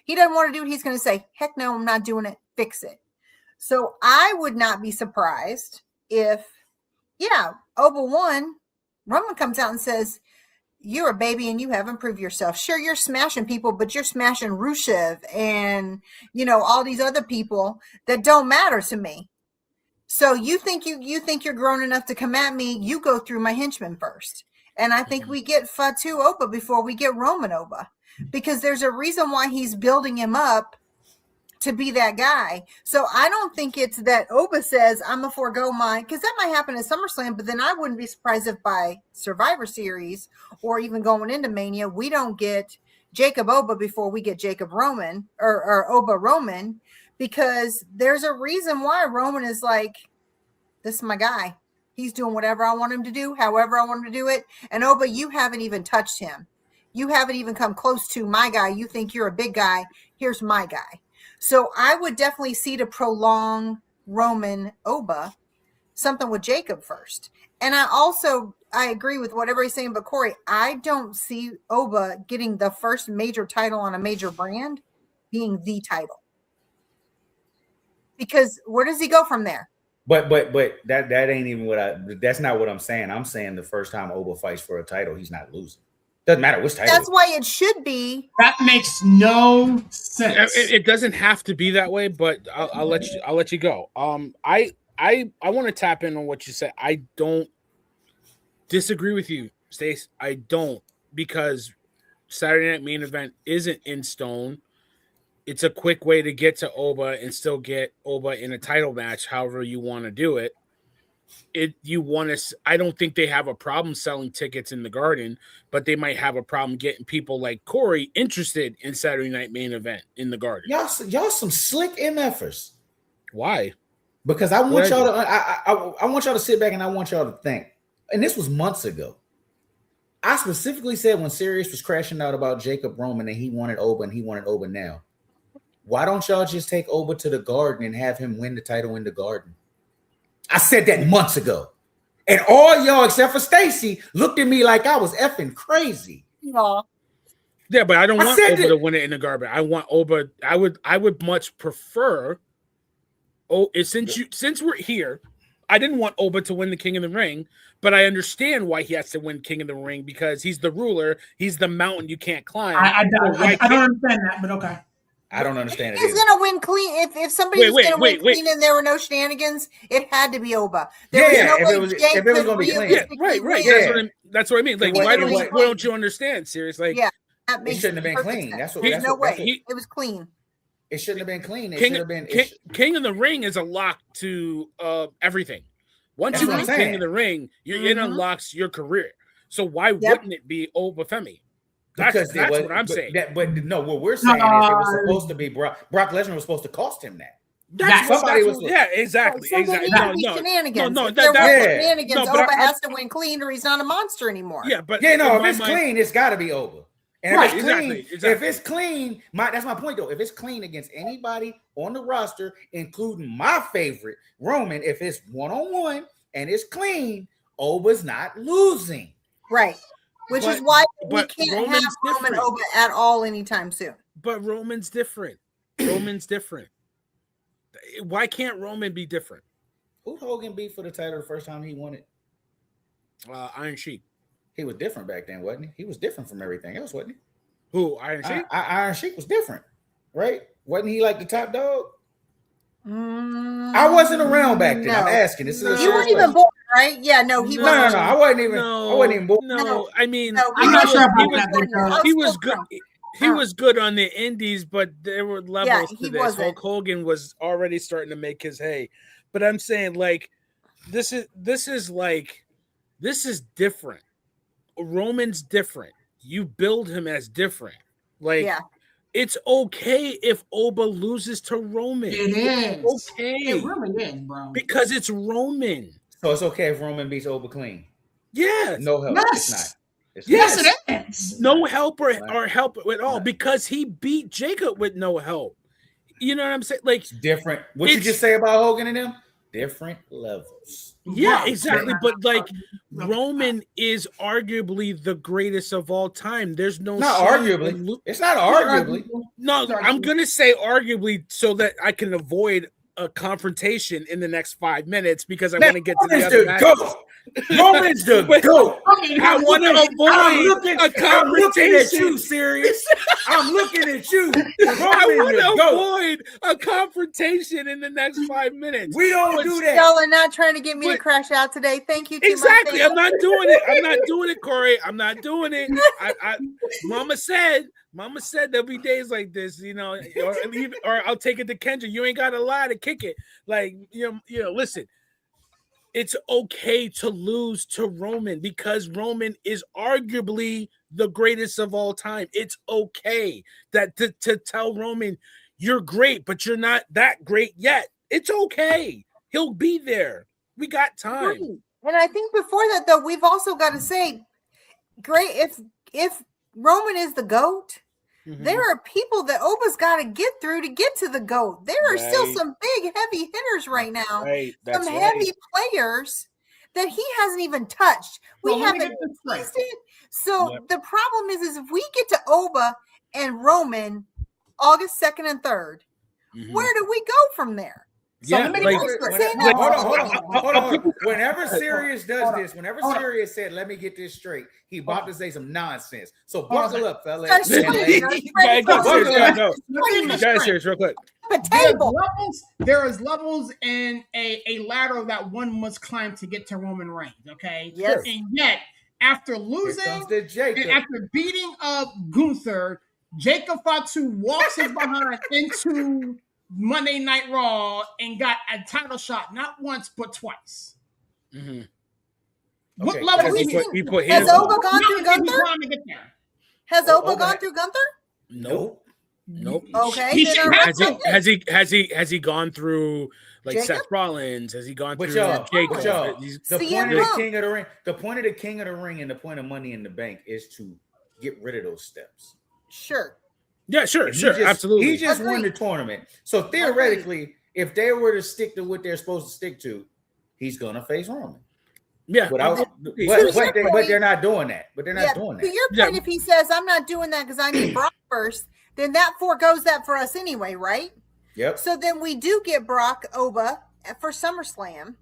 He doesn't want to do it. He's going to say, heck no, I'm not doing it. Fix it. So I would not be surprised if, Oba won. Roman comes out and says, "You're a baby and you haven't proved yourself. Sure, you're smashing people, but you're smashing Rusev and all these other people that don't matter to me. So you think you're grown enough to come at me? You go through my henchmen first." And I think we get Fatu Oba before we get Roman Oba, because there's a reason why he's building him up to be that guy. So I don't think it's that Oba says, "I'm a forego mine," because that might happen at SummerSlam, but then I wouldn't be surprised if by Survivor Series or even going into Mania, we don't get Jacob Oba before we get Jacob Roman or Oba Roman, because there's a reason why Roman is like, "This is my guy. He's doing whatever I want him to do, however I want him to do it. And Oba, you haven't even touched him. You haven't even come close to my guy. You think you're a big guy. Here's my guy." So I would definitely see to prolong Roman Oba something with Jacob first. And I agree with what everybody's saying, but Corey, I don't see Oba getting the first major title on a major brand being the title. Because where does he go from there? But that ain't even that's not what I'm saying. I'm saying the first time Oba fights for a title, he's not losing. Doesn't matter which title. That's why it should be. That makes no sense. It doesn't have to be that way, but I'll let you go. I want to tap in on what you said. I don't disagree with you, Stace. I don't, because Saturday Night Main Event isn't in stone. It's a quick way to get to Oba and still get Oba in a title match, however you want to do it. I don't think they have a problem selling tickets in the Garden, but they might have a problem getting people like Corey interested in Saturday Night Main Event in the Garden. Y'all some slick MFers. Why? Because I want y'all to I want y'all to sit back and I want y'all to think. And this was months ago. I specifically said when Sirius was crashing out about Jacob Roman and he wanted Oba and he wanted Oba now. Why don't y'all just take Oba to the Garden and have him win the title in the Garden? I said that months ago. And all y'all, except for Stacy, looked at me like I was effing crazy. Yeah. Yeah, but I don't want Oba to win it in the Garden. I want Oba. I would much prefer. Since we're here, I didn't want Oba to win the King of the Ring, but I understand why he has to win King of the Ring, because he's the ruler. He's the mountain you can't climb. I don't understand that, but okay. I don't understand it. He's gonna win clean. If somebody was gonna win clean and there were no shenanigans, it had to be Oba. If it was gonna be clean. Yeah, right. Yeah. That's what I mean. Like, why don't you understand? Seriously, like, it shouldn't have been clean. Sense. There's no way. It was clean. It shouldn't have been clean. It should have been. King of the Ring is a lock to everything. Once you beat King of the Ring, it unlocks your career. So why wouldn't it be Oba Femi? That's what I'm saying. But no, what we're saying is it was supposed to be Brock Lesnar was supposed to cost him that. Exactly. Shenanigans. No, shenanigans. Oba has to win clean, or he's not a monster anymore. Yeah, but if it's clean, it's got to be Oba. And if it's clean, that's my point though. If it's clean against anybody on the roster, including my favorite Roman, if it's 1-on-1 and it's clean, Oba's not losing. Right. Which is why we can't have Roman Oba at all anytime soon. But Roman's different. Why can't Roman be different? Who'd Hogan beat for the title the first time he won it? Iron Sheik. He was different back then, wasn't he? He was different from everything else, wasn't he? Who? Iron Sheik? Iron Sheik was different, right? Wasn't he like the top dog? I wasn't around back then. I'm asking. You weren't even born, right? Yeah, no, he wasn't. No, I wasn't even born. No, I mean, I'm not sure about that. He was good. He was good on the indies, but there were levels to this. Hulk Hogan was already starting to make his hay. But I'm saying, like, this is different. Roman's different. You build him as different. Like, it's okay if Oba loses to Roman. It is. It's okay. It really is, bro. Because it's Roman. So it's okay if Roman beats Oba clean? Yes. No help. Yes. It's not. Yes, it is. No help or help at all, because he beat Jacob with no help. You know what I'm saying? Like, it's different. What you just say about Hogan and them? Different levels. Yeah, exactly. But like, Roman is arguably the greatest of all time. There's no arguably. It's not arguably. No, I'm gonna say arguably so that I can avoid a confrontation in the next 5 minutes because I Man, want to get to the Roman's other the match. GOAT. Roman's the GOAT. I want to avoid a confrontation. I'm looking at you, serious. I'm looking at you. I Roman's want the to GOAT. avoid a confrontation in the next 5 minutes. We don't do that. Y'all are not trying to get me to But- crash out today. Thank you. To Exactly. My I'm not doing it. I'm not doing it, Corey. I'm not doing it. Mama said there'll be days like this, or I'll take it to Kendra. You ain't got to lie to kick it. Like, listen, it's okay to lose to Roman because Roman is arguably the greatest of all time. It's okay that to tell Roman you're great, but you're not that great yet. It's okay. He'll be there. We got time. And I think before that, though, we've also got to say, great, if Roman is the GOAT, there are people that Oba's got to get through to get to the GOAT. There are still some big, heavy hitters right now. Right. Some heavy players that he hasn't even touched. We Well, let me haven't get this straight. tasted. So the problem is if we get to Oba and Roman August 2nd and 3rd, where do we go from there? So Yeah, let me like- get this straight. Saying Hold that- on. Whenever Sirius does this, whenever Sirius said, "Let me get this straight," he about to say some nonsense. So buckle up, fellas. Start swinging. Guys, Start guys, serious, real quick. the table. There is levels in a ladder that one must climb to get to Roman Reigns. Okay. Yes. And yet, after Here losing comes the Jacob. and after beating up Gunther, Jacob Fatu walks his behind into Monday Night Raw and got a title shot not once but twice. What Okay, level because is He he? put Has his Oba gone through Gunther? Trying to get there. Has Oh, Oba okay. gone through Gunther? Nope. Okay. He then should I'm have not- Has he gone through like Jacob? Seth Rollins? Has he gone But through y'all, Jacob? the CM point of the Punk. King of the Ring, the point of the King of the Ring, and the point of Money in the Bank is to get rid of those steps. Sure. Yeah, sure, He just- absolutely. He just won the Agreed. tournament, so theoretically, if they were to stick to what they're supposed to stick to, he's gonna face Roman. Yeah, But point- they're not doing that. But they're not doing To that. your Yeah. point, if he says, I'm not doing that because I need Brock first, then that foregoes that for us anyway, right? Yep. So then we do get Brock Oba for SummerSlam.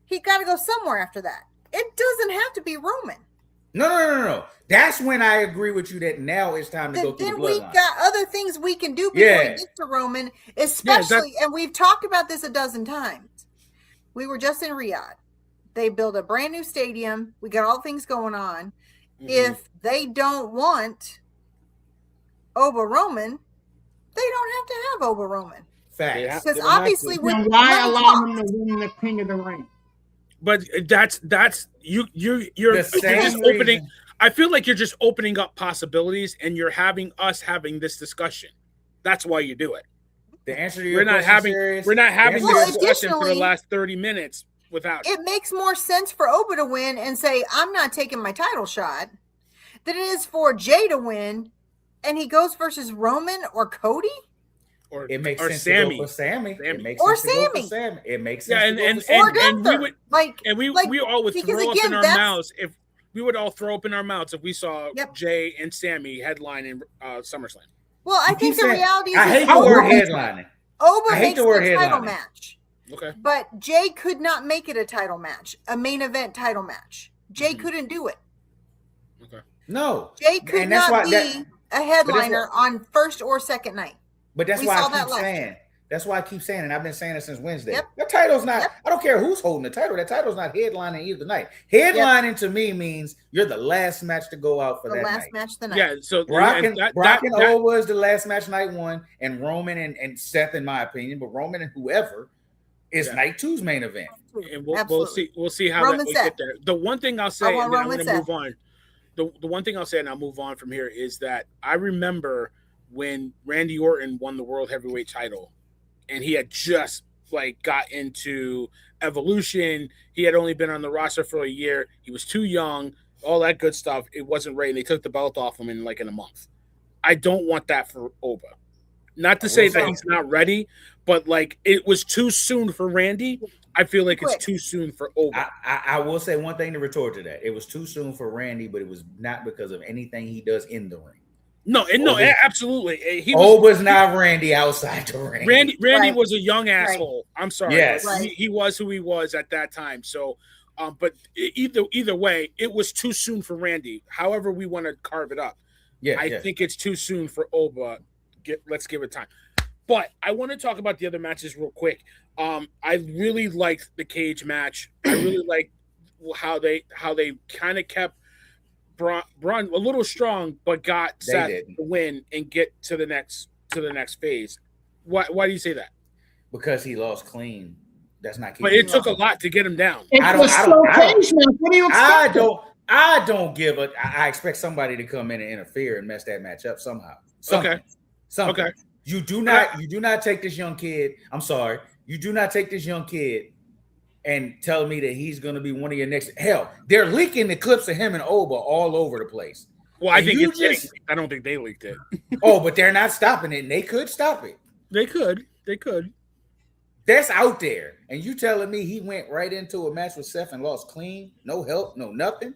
He got to go somewhere after that. It doesn't have to be Roman. No. That's when I agree with you that now it's time to go through Then the we bloodline. got other things we can do before Yeah. we get to Roman, especially, and we've talked about this a dozen times. We were just in Riyadh. They built a brand new stadium. We got all things going on. If they don't want Oba Roman, they don't have to have Oba Roman. Facts. Yeah. Because They don't have obviously, to. we Then why let me allow talk. him to win the King of the Ring? But that's you're The just same opening. reason. I feel like you're just opening up possibilities, and you're having this discussion. That's why you do it. The answer to your We're not question, having Sirius, we're not having Well, this discussion for the additionally- last 30 minutes without. It makes more sense for Oba to win and say, I'm not taking my title shot, than it is for Jay to win and he goes versus Roman or Cody. Or It makes or sense Sammy. to go for Sammy. It makes Or sense to go for Sammy. Sammy. It makes Yeah, sense and to go for Or Sammy. we Gunther. would Like, and we all would because throw up again, in our that's- mouths if we would all throw up in our mouths if we saw Yep. Jay and Sammy headlining SummerSlam. well, I You think keep the saying- reality is I hate the Oba word makes- headlining. Oba I hate makes the word the title headlining. match. Okay. But Jay could not make it a title match, a main event title match. Jay couldn't do it. Okay. No. Jay could And that's not why be that- a headliner on first or second night. But that's We why saw I that keep last saying. That's why I keep saying, and I've been saying it since Wednesday. Yep. The title's not. Yep. I don't care who's holding the title. That title's not headlining either night. Headlining to me means you're the last match to go out for The that last night. match of the night. Yeah. So Brock yeah, and that- Brock that- and that- Oba is the last match night one, and Roman and Seth, in my opinion, but Roman and whoever is Yeah. night two's main event. and we'll Absolutely. see how Roman that we Seth. get there. The one thing I'll say, I want and then I'm Roman going to Seth. move on. The one thing I'll say, and I'll move on from here, is that I remember when Randy Orton won the World Heavyweight title, and he had just got into Evolution. He had only been on the roster for a year. He was too young. All that good stuff. It wasn't right, and they took the belt off him in a month. I don't want that for Oba. Not to say that he's not ready, but it was too soon for Randy. I feel like it's too soon for Oba. I will say one thing to retort to that. It was too soon for Randy, but it was not because of anything he does in the ring. No, Oba's- absolutely. Oba's not Randy outside the ring. Randy Right. was a young asshole. I'm sorry, Yes. but he was who he was at that time. So, but either way, it was too soon for Randy. However, we want to carve it up. I think it's too soon for Oba. Let's give it time. But I want to talk about the other matches real quick. I really liked the cage match. I really liked how they kind of kept Braun a little strong, but got Seth to win and get to the next phase. Why do you say that? Because he lost clean. That's not. But it took a lot to get him down. I don't give a. I expect somebody to come in and interfere and mess that match up somehow. Something. Okay. You do not take this young kid. I'm sorry. You do not take this young kid and tell me that he's going to be one of your next. Hell, they're leaking the clips of him and Oba all over the place. Well, I think I don't think they leaked it. Oh, but they're not stopping it, and they could stop it. They could. That's out there, and you telling me he went right into a match with Seth and lost clean? No help, no nothing,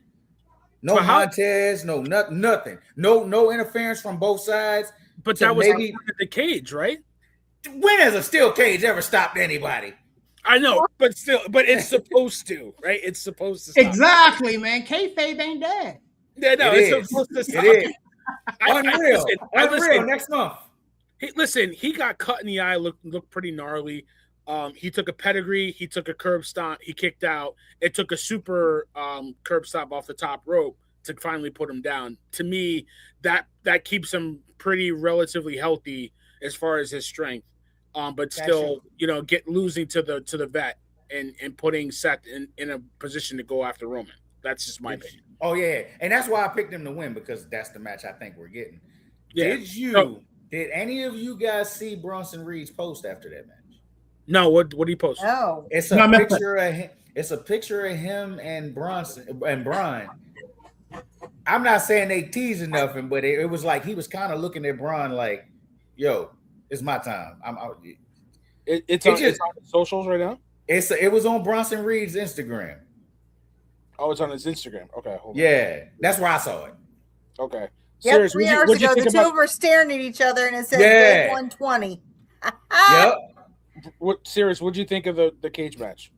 no Montez, no nothing, no interference from both sides. But that was the cage, right? When has a steel cage ever stopped anybody? I know, but it's supposed to, right? It's supposed to stop. Exactly, man. Kayfabe ain't dead. Yeah, no, it's supposed to stop. It is. Unreal. Next month. He got cut in the eye, looked pretty gnarly. He took a pedigree, he took a curb stomp, he kicked out. It took a super curb stomp off the top rope to finally put him down. To me, that keeps him pretty relatively healthy as far as his strength. But still, losing to the vet and putting Seth in a position to go after Roman. That's just my opinion. Oh yeah, and that's why I picked him to win, because that's the match I think we're getting. Yeah. Did any of you guys see Bronson Reed's post after that match? No, what did he post? Oh, it's a picture of him. It's a picture of him and Bronson and Brian. I'm not saying they teasing nothing, but it was like he was kind of looking at Braun like, "Yo, it's my time. I'm out." It's on the socials right now. It was on Bronson Reed's Instagram. Oh, it's on his Instagram. Okay, hold on. Yeah, that's where I saw it. Okay. Yep, Serious, 3 hours ago, the two of them were staring at each other, and it says Yeah. 120. Yep. What'd you think of the cage match?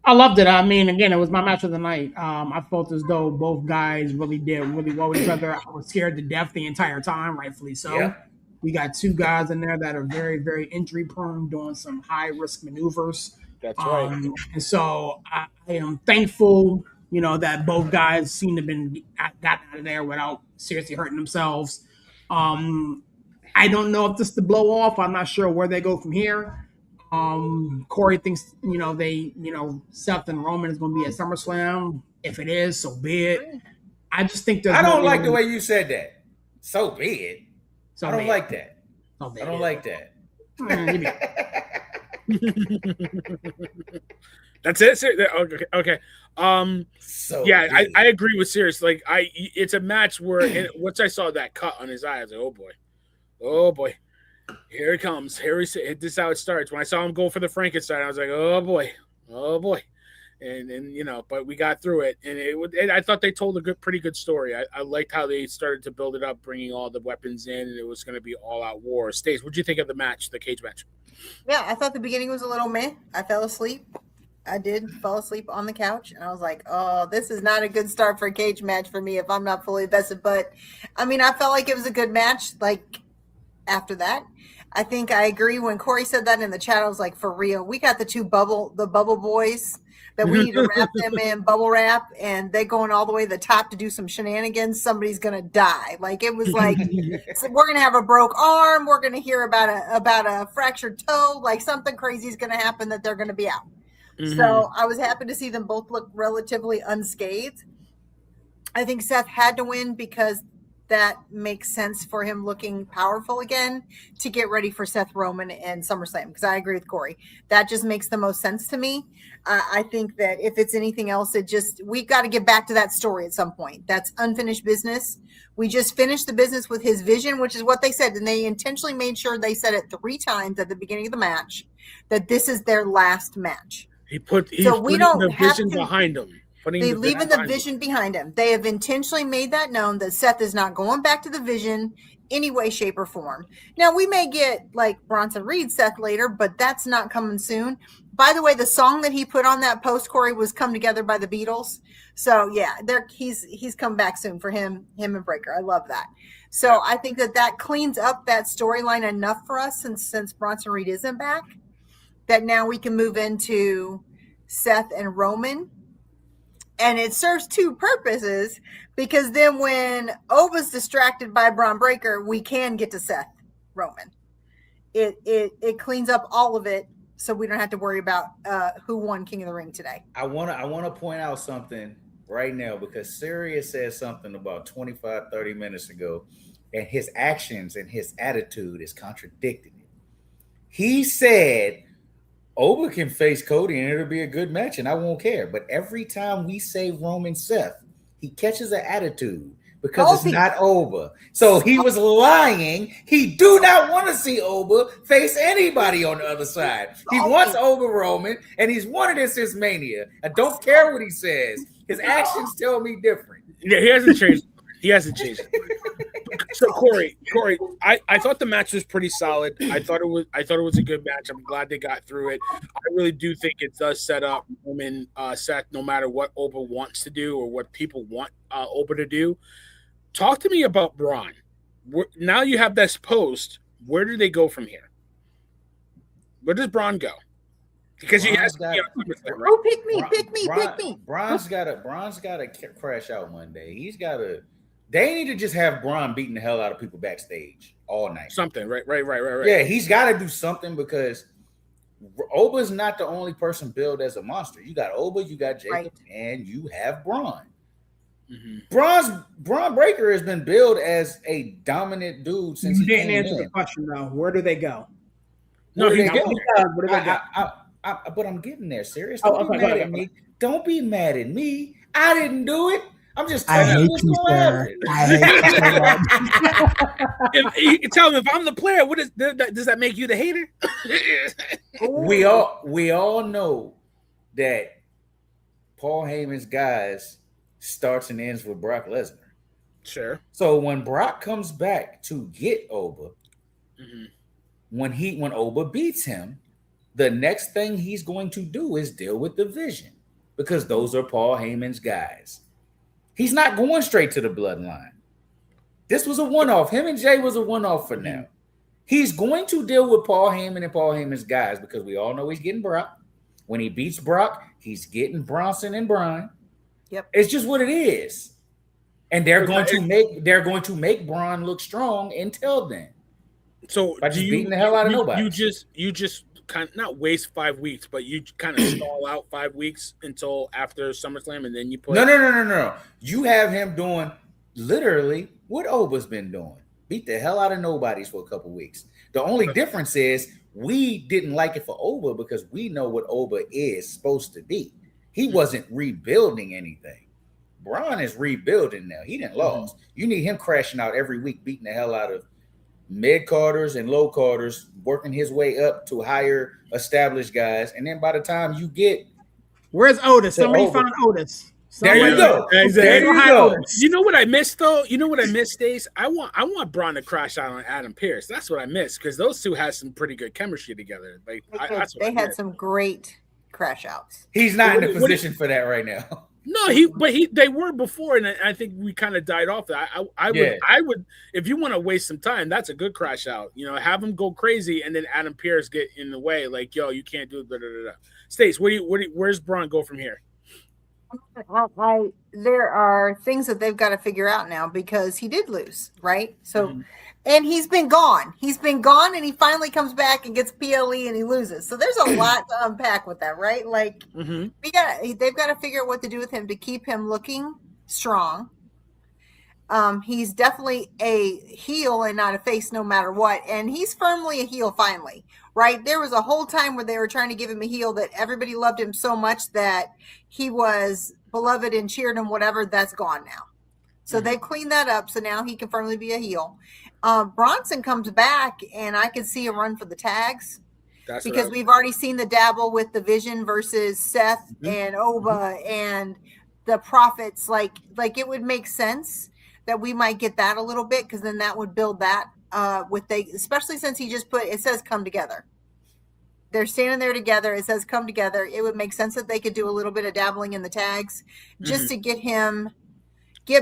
I loved it. I mean, again, it was my match of the night. I felt as though both guys really did really well with each other. I was scared to death the entire time, rightfully so. Yep. We got two guys in there that are very, very injury prone, doing some high risk maneuvers. That's right. And so I am thankful, that both guys seem to have been got out of there without seriously hurting themselves. I don't know if this is the blow off. I'm not sure where they go from here. Corey thinks, Seth and Roman is going to be at SummerSlam. If it is, so be it. I just think I don't like the way you said that. So be it. I don't like that. I don't like that. That's it. Okay. So yeah, I agree with Sirius. Like it's a match where once I saw that cut on his eye, I was like, oh boy, here it comes. This is how it starts. When I saw him go for the Frankenstein, I was like, oh boy, and but we got through it, and I thought they told a pretty good story. I liked how they started to build it up, bringing all the weapons in, and it was going to be all out war. Stace, what'd you think of the match, the cage match? Yeah, I thought the beginning was a little meh. I fell asleep. I did fall asleep on the couch, and I was like, oh, this is not a good start for a cage match for me if I'm not fully invested. But, I mean, I felt like it was a good match, like, after that. I think I agree when Corey said that in the chat. I was like, for real, we got the bubble boys that we need to wrap them in bubble wrap, and they're going all the way to the top to do some shenanigans. Somebody's going to die. Like, it was like, so we're going to have a broke arm. We're going to hear about a fractured toe. Like, something crazy is going to happen that they're going to be out. Mm-hmm. So I was happy to see them both look relatively unscathed. I think Seth had to win because that makes sense for him looking powerful again to get ready for Seth Roman and SummerSlam. Because I agree with Corey. That just makes the most sense to me. I think that if it's anything else, we've got to get back to that story at some point. That's unfinished business. We just finished the business with his vision, which is what they said. And they intentionally made sure they said it 3 times at the beginning of the match, that this is their last match. He put the vision behind him. They leaving the vision behind him. They have intentionally made that known that Seth is not going back to the vision any way, shape, or form. Now, we may get like Bronson Reed Seth later, but that's not coming soon. By the way, the song that he put on that post, Corey, was "Come Together" by the Beatles. So yeah, he's come back soon for him and Breaker. I love that. So I think that cleans up that storyline enough for us since Bronson Reed isn't back, that now we can move into Seth and Roman. And it serves two purposes, because then when Oba's distracted by Braun Breaker, we can get to Seth Roman. It cleans up all of it, so we don't have to worry about who won King of the Ring today. I wanna point out something right now, because Sirius said something about 25, 30 minutes ago, and his actions and his attitude is contradicting it. He said Oba can face Cody and it'll be a good match and I won't care. But every time we say Roman Seth, he catches an attitude because it's not Oba. So he was lying. He do not want to see Oba face anybody on the other side. He wants Oba Roman, and he's wanted it since Mania. I don't care what he says. His actions tell me different. Yeah, he hasn't changed. He hasn't changed. So Corey, I thought the match was pretty solid. I thought it was a good match. I'm glad they got through it. I really do think it does set up Roman Seth, no matter what Oba wants to do or what people want Oba to do. Talk to me about Braun. Now you have this post. Where do they go from here? Where does Braun go? Because he has to be on SummerSlam, right? Oh, pick me. Braun's gotta crash out one day. They need to just have Braun beating the hell out of people backstage all night. Something, right. Yeah, he's got to do something, because Oba's not the only person billed as a monster. You got Oba, you got Jacob, and you have Braun. Mm-hmm. Braun Breaker has been billed as a dominant dude since he didn't came answer in. the question though. Where do they go? No, Where he's do they getting go? there. Where do they go? But I'm getting there. Seriously, Oh, don't be mad at me. Don't be mad at me. I didn't do it. I'm just I telling hate what's you, gonna sir. happen. I hate you so much. Tell him, if I'm the player, does that make you the hater? We all know that Paul Heyman's guys starts and ends with Brock Lesnar. Sure. So when Brock comes back to get Oba, when Oba beats him, the next thing he's going to do is deal with the Vision, because those are Paul Heyman's guys. He's not going straight to the bloodline. This was a one-off. Him and Jay was a one-off for now. He's going to deal with Paul Heyman and Paul Heyman's guys, because we all know he's getting Brock. When he beats Brock, he's getting Bronson and Bryan. Yep. It's just what it is. And they're going to make Braun look strong until then. So by just beating the hell out of nobody. You just kind of not waste 5 weeks, but you kind of stall out 5 weeks until after SummerSlam, and then you put No. You have him doing literally what Oba's been doing. Beat the hell out of nobodies for a couple weeks. The only difference is we didn't like it for Oba because we know what Oba is supposed to be. He wasn't rebuilding anything. Braun is rebuilding now. He didn't lose. You need him crashing out every week, beating the hell out of mid-carders and low-carders, working his way up to higher established guys. And then by the time you get... Where's Otis? Somebody found Otis. There you go. There you go. You know what I missed, though? You know what I missed, Stace? I want Braun to crash out on Adam Pearce. That's what I missed, because those two had some pretty good chemistry together. Like they had some great crash outs. He's not in the position for that right now. No, they were before, and I think we kind of died off that. I would, if you want to waste some time, that's a good crash out. You know, have him go crazy, and then Adam Pearce get in the way, like, yo, you can't do it. Stace, where's Braun go from here? There are things that they've got to figure out now, because he did lose, right? So, and he's been gone. And he finally comes back and gets PLE and he loses. So there's a lot to unpack with that, right? Like they've got to figure out what to do with him to keep him looking strong. He's definitely a heel and not a face, no matter what. And he's firmly a heel finally, right? There was a whole time where they were trying to give him a heel that everybody loved him so much that he was beloved and cheered and whatever. That's gone now. So they've cleaned that up. So now he can firmly be a heel. Bronson comes back, and I can see a run for the tags. Because we've already seen the dabble with the Vision versus Seth and Oba and the profits, like it would make sense that we might get that a little bit, because then that would build that especially since he just put, it says come together. They're standing there together. It says come together. It would make sense that they could do a little bit of dabbling in the tags just to get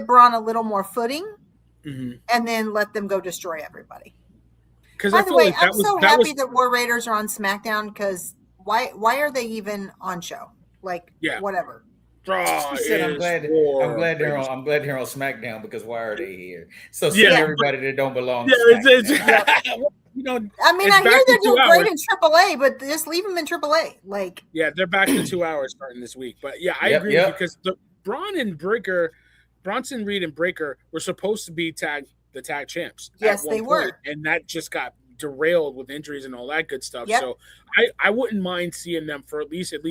Braun a little more footing, and then let them go destroy everybody. By the way, I'm so happy that War Raiders are on SmackDown, because why are they even on show? Like, whatever. I'm glad they're on SmackDown, because why are they here? So everybody that don't belong. You know, I mean, I hear they're doing great in AAA, but just leave them in AAA. Like, they're back to 2 hours starting this week. But yeah, I agree with you, because Bronson Reed and Breaker were supposed to be the tag champs. Yes, they were, and that just got derailed with injuries and all that good stuff. Yep. So I wouldn't mind seeing them for at least at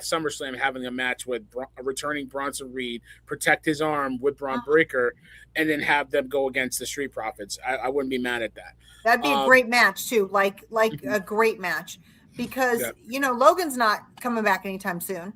SummerSlam having a match with returning Bronson Reed, protect his arm with Braun Breaker, and then have them go against the Street Profits. I wouldn't be mad at that. That'd be a great match too, like a great match, because Logan's not coming back anytime soon.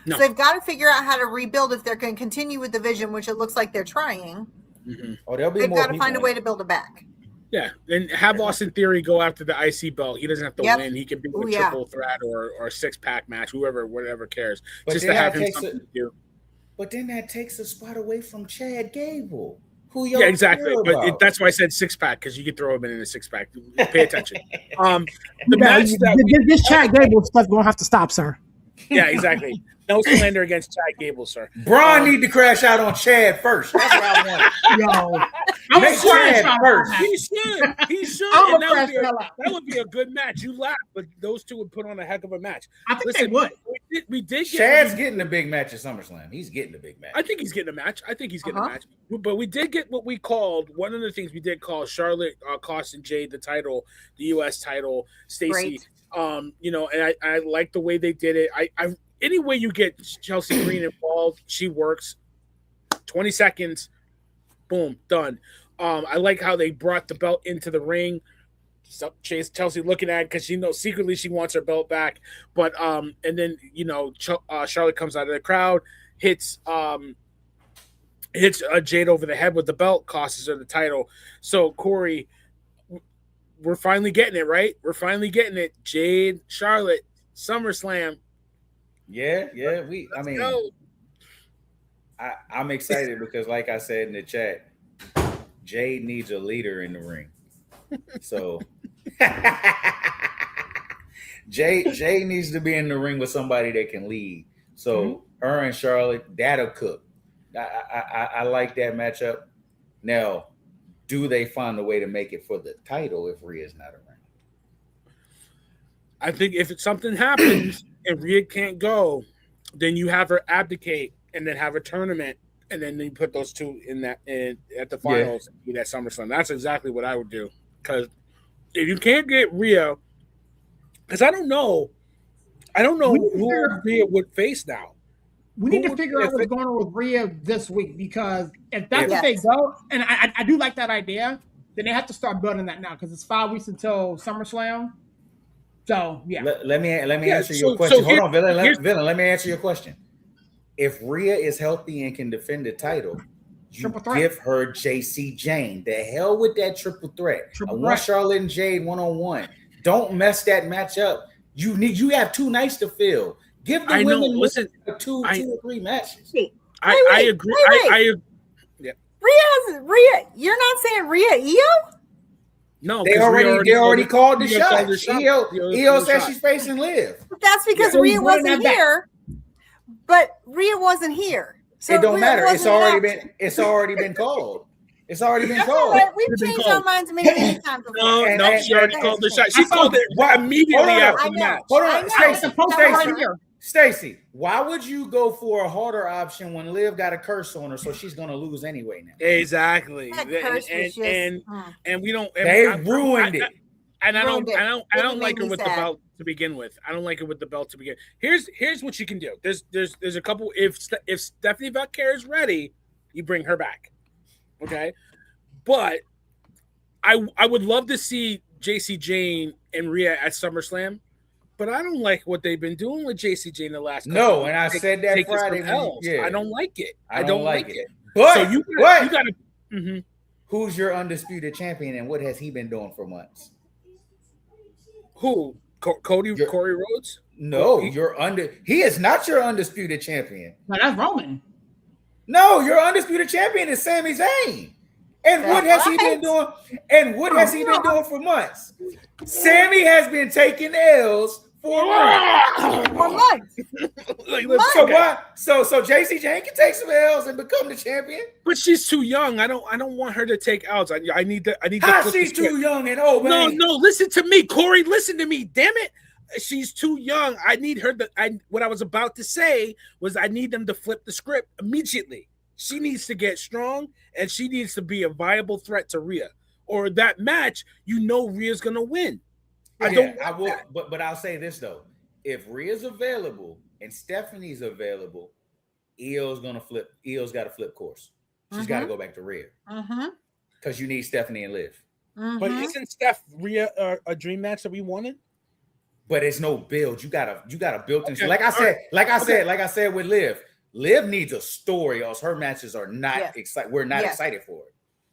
No. So they've got to figure out how to rebuild if they're going to continue with the vision, which it looks like they're trying. They've got to find a way to build it back. Yeah, and have Austin Theory go after the IC belt. He doesn't have to win. He can be a triple threat or a 6-pack match, whatever cares. But just to have him something to do. But then that takes a spot away from Chad Gable. Exactly. But that's why I said 6-pack, because you could throw him in a 6-pack. Pay attention. This Chad Gable stuff gonna have to stop, sir. Yeah, exactly. No slander against Chad Gable, sir. Braun need to crash out on Chad first. That's what I want. Make Chad first. He should. That would be a good match. You laugh, but those two would put on a heck of a match. I think they would. We did. Chad's getting a big match at SummerSlam. He's getting a big match. I think he's getting a match. A match. But we did get what we called, one of the things we did call Charlotte costing Jade the title, the U.S. title, Stacy. And I like the way they did it. Any way you get Chelsea Green involved, she works. 20 seconds, boom, done. I like how they brought the belt into the ring. Chelsea looking at it because she knows secretly she wants her belt back. But and then Charlotte comes out of the crowd, hits Jade over the head with the belt, costs her the title. So Corey, we're finally getting it, right? We're finally getting it. Jade, Charlotte, SummerSlam. Yeah. I'm excited because, like I said in the chat, Jade needs a leader in the ring. So Jade needs to be in the ring with somebody that can lead. So her and Charlotte, that'll cook. I like that matchup. Now, do they find a way to make it for the title if Rhea's not around? I think if something happens and Rhea can't go, then you have her abdicate and then have a tournament, and then you put those two at the finals at SummerSlam. That's exactly what I would do. Because if you can't get Rhea, because I don't know who Rhea would face now. We need to figure out what's going on with Rhea this week, because if that's what they go, and I do like that idea, then they have to start building that now, because it's 5 weeks until SummerSlam. So let me answer your question. Hold on, Villain. Let me answer your question. If Rhea is healthy and can defend the title, you give her JC Jane. The hell with that triple threat. I want Charlotte and Jade 1-on-1. Don't mess that match up. You have 2 nights to fill. Give the women two or 3 matches. I agree. Rhea. You're not saying Rhea Io? No, they already called the shot. Io said she's facing Liv. But that's because Rhea wasn't here. But Rhea wasn't here. So it don't matter. It's already been called. It's already been called. Right. We've changed our minds many times before. No, she already called the shot. She called it immediately after the match. Hold on, Stacy, why would you go for a harder option when Liv got a curse on her, so she's gonna lose anyway now? Exactly. And we don't. They ruined it. And I don't like her with the belt to begin with. I don't like her with the belt to begin. Here's what you can do. There's a couple. If Stephanie Vacquer is ready, you bring her back. Okay, but I would love to see JC Jane and Rhea at SummerSlam. but I don't like what they've been doing with JCJ in the last couple No, of and I weeks. said that Taking some Friday. L's. I don't like it. I don't like it. But so you got to. Who's your undisputed champion, and what has he been doing for months? Who? Corey Rhodes? No, he is not your undisputed champion. No, that's Roman. No, your undisputed champion is Sami Zayn. And what has he been doing? And what has he been doing for months? Sammy has been taking L's for months. So what? So JC Jane can take some L's and become the champion. But she's too young. I don't want her to take L's. I need the. How she's too young and old, man? No. Listen to me, Corey. Listen to me. Damn it. She's too young. I need her to. What I was about to say was I need them to flip the script immediately. She needs to get strong, and she needs to be a viable threat to Rhea. Or that match, Rhea's gonna win. I will, but I'll say this though: if Rhea's available and Stephanie's available, Io's got to flip course. She's got to go back to Rhea because you need Stephanie and Liv. But isn't Steph Rhea a dream match that we wanted? But it's no build. You gotta build things. Okay. Like I said with Liv. Liv needs a story, else her matches are not excited. We're not excited for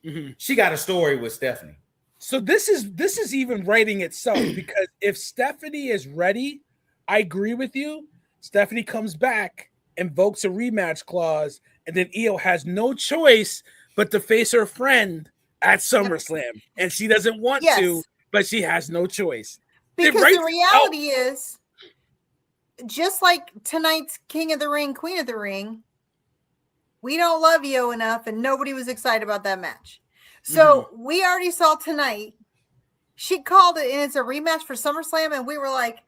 it. She got a story with Stephanie. So this is even writing itself because if Stephanie is ready, I agree with you. Stephanie comes back, invokes a rematch clause, and then Io has no choice but to face her friend at SummerSlam, and she doesn't want to, but she has no choice. Because the reality is, just like tonight's King of the Ring, Queen of the Ring, we don't love Io enough, and nobody was excited about that match. So we already saw tonight. She called it, and it's a rematch for SummerSlam, and we were like,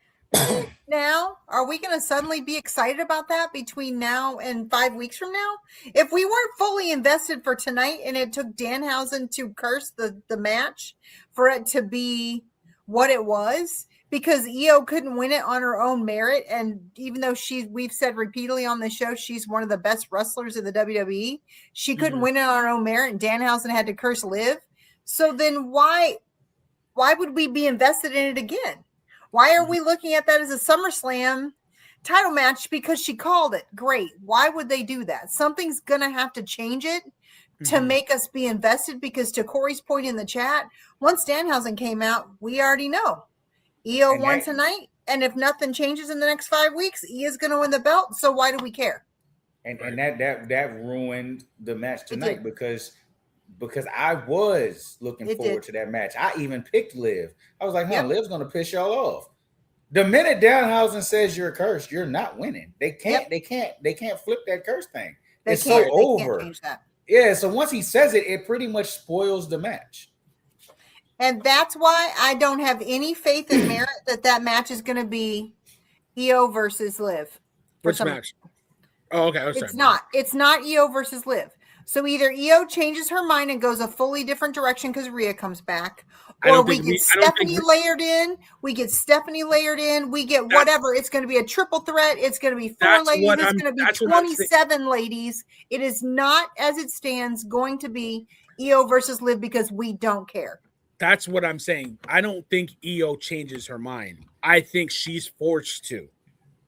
now, are we going to suddenly be excited about that between now and 5 weeks from now? If we weren't fully invested for tonight, and it took Danhausen to curse the match for it to be what it was, because Io couldn't win it on her own merit, and even though we've said repeatedly on the show she's one of the best wrestlers in the WWE, she couldn't win it on her own merit, and Danhausen had to curse Liv. So then why would we be invested in it again? Why are we looking at that as a SummerSlam title match? Because she called it. Great. Why would they do that? Something's going to have to change it to make us be invested, because to Corey's point in the chat, once Danhausen came out, we already know. Io won tonight, and if nothing changes in the next 5 weeks, Io's going to win the belt, so why do we care? And that ruined the match tonight because I was looking forward to that match. I even picked Liv. I was like, Liv's going to piss y'all off. The minute Danhausen says you're cursed, you're not winning. They can't flip that curse thing. It's so over. Can't change that. Yeah, so once he says it, it pretty much spoils the match. And that's why I don't have any faith in merit that match is going to be Io versus Liv. Which match? Oh, okay. It's not. It's not Io versus Liv. So either Io changes her mind and goes a fully different direction because Rhea comes back, or we get Stephanie layered in. We get Stephanie layered in. We get whatever. It's going to be a triple threat. It's going to be 4 ladies. It's going to be 27 ladies. It is not, as it stands, going to be Io versus Liv because we don't care. That's what I'm saying. I don't think Io changes her mind. I think she's forced to.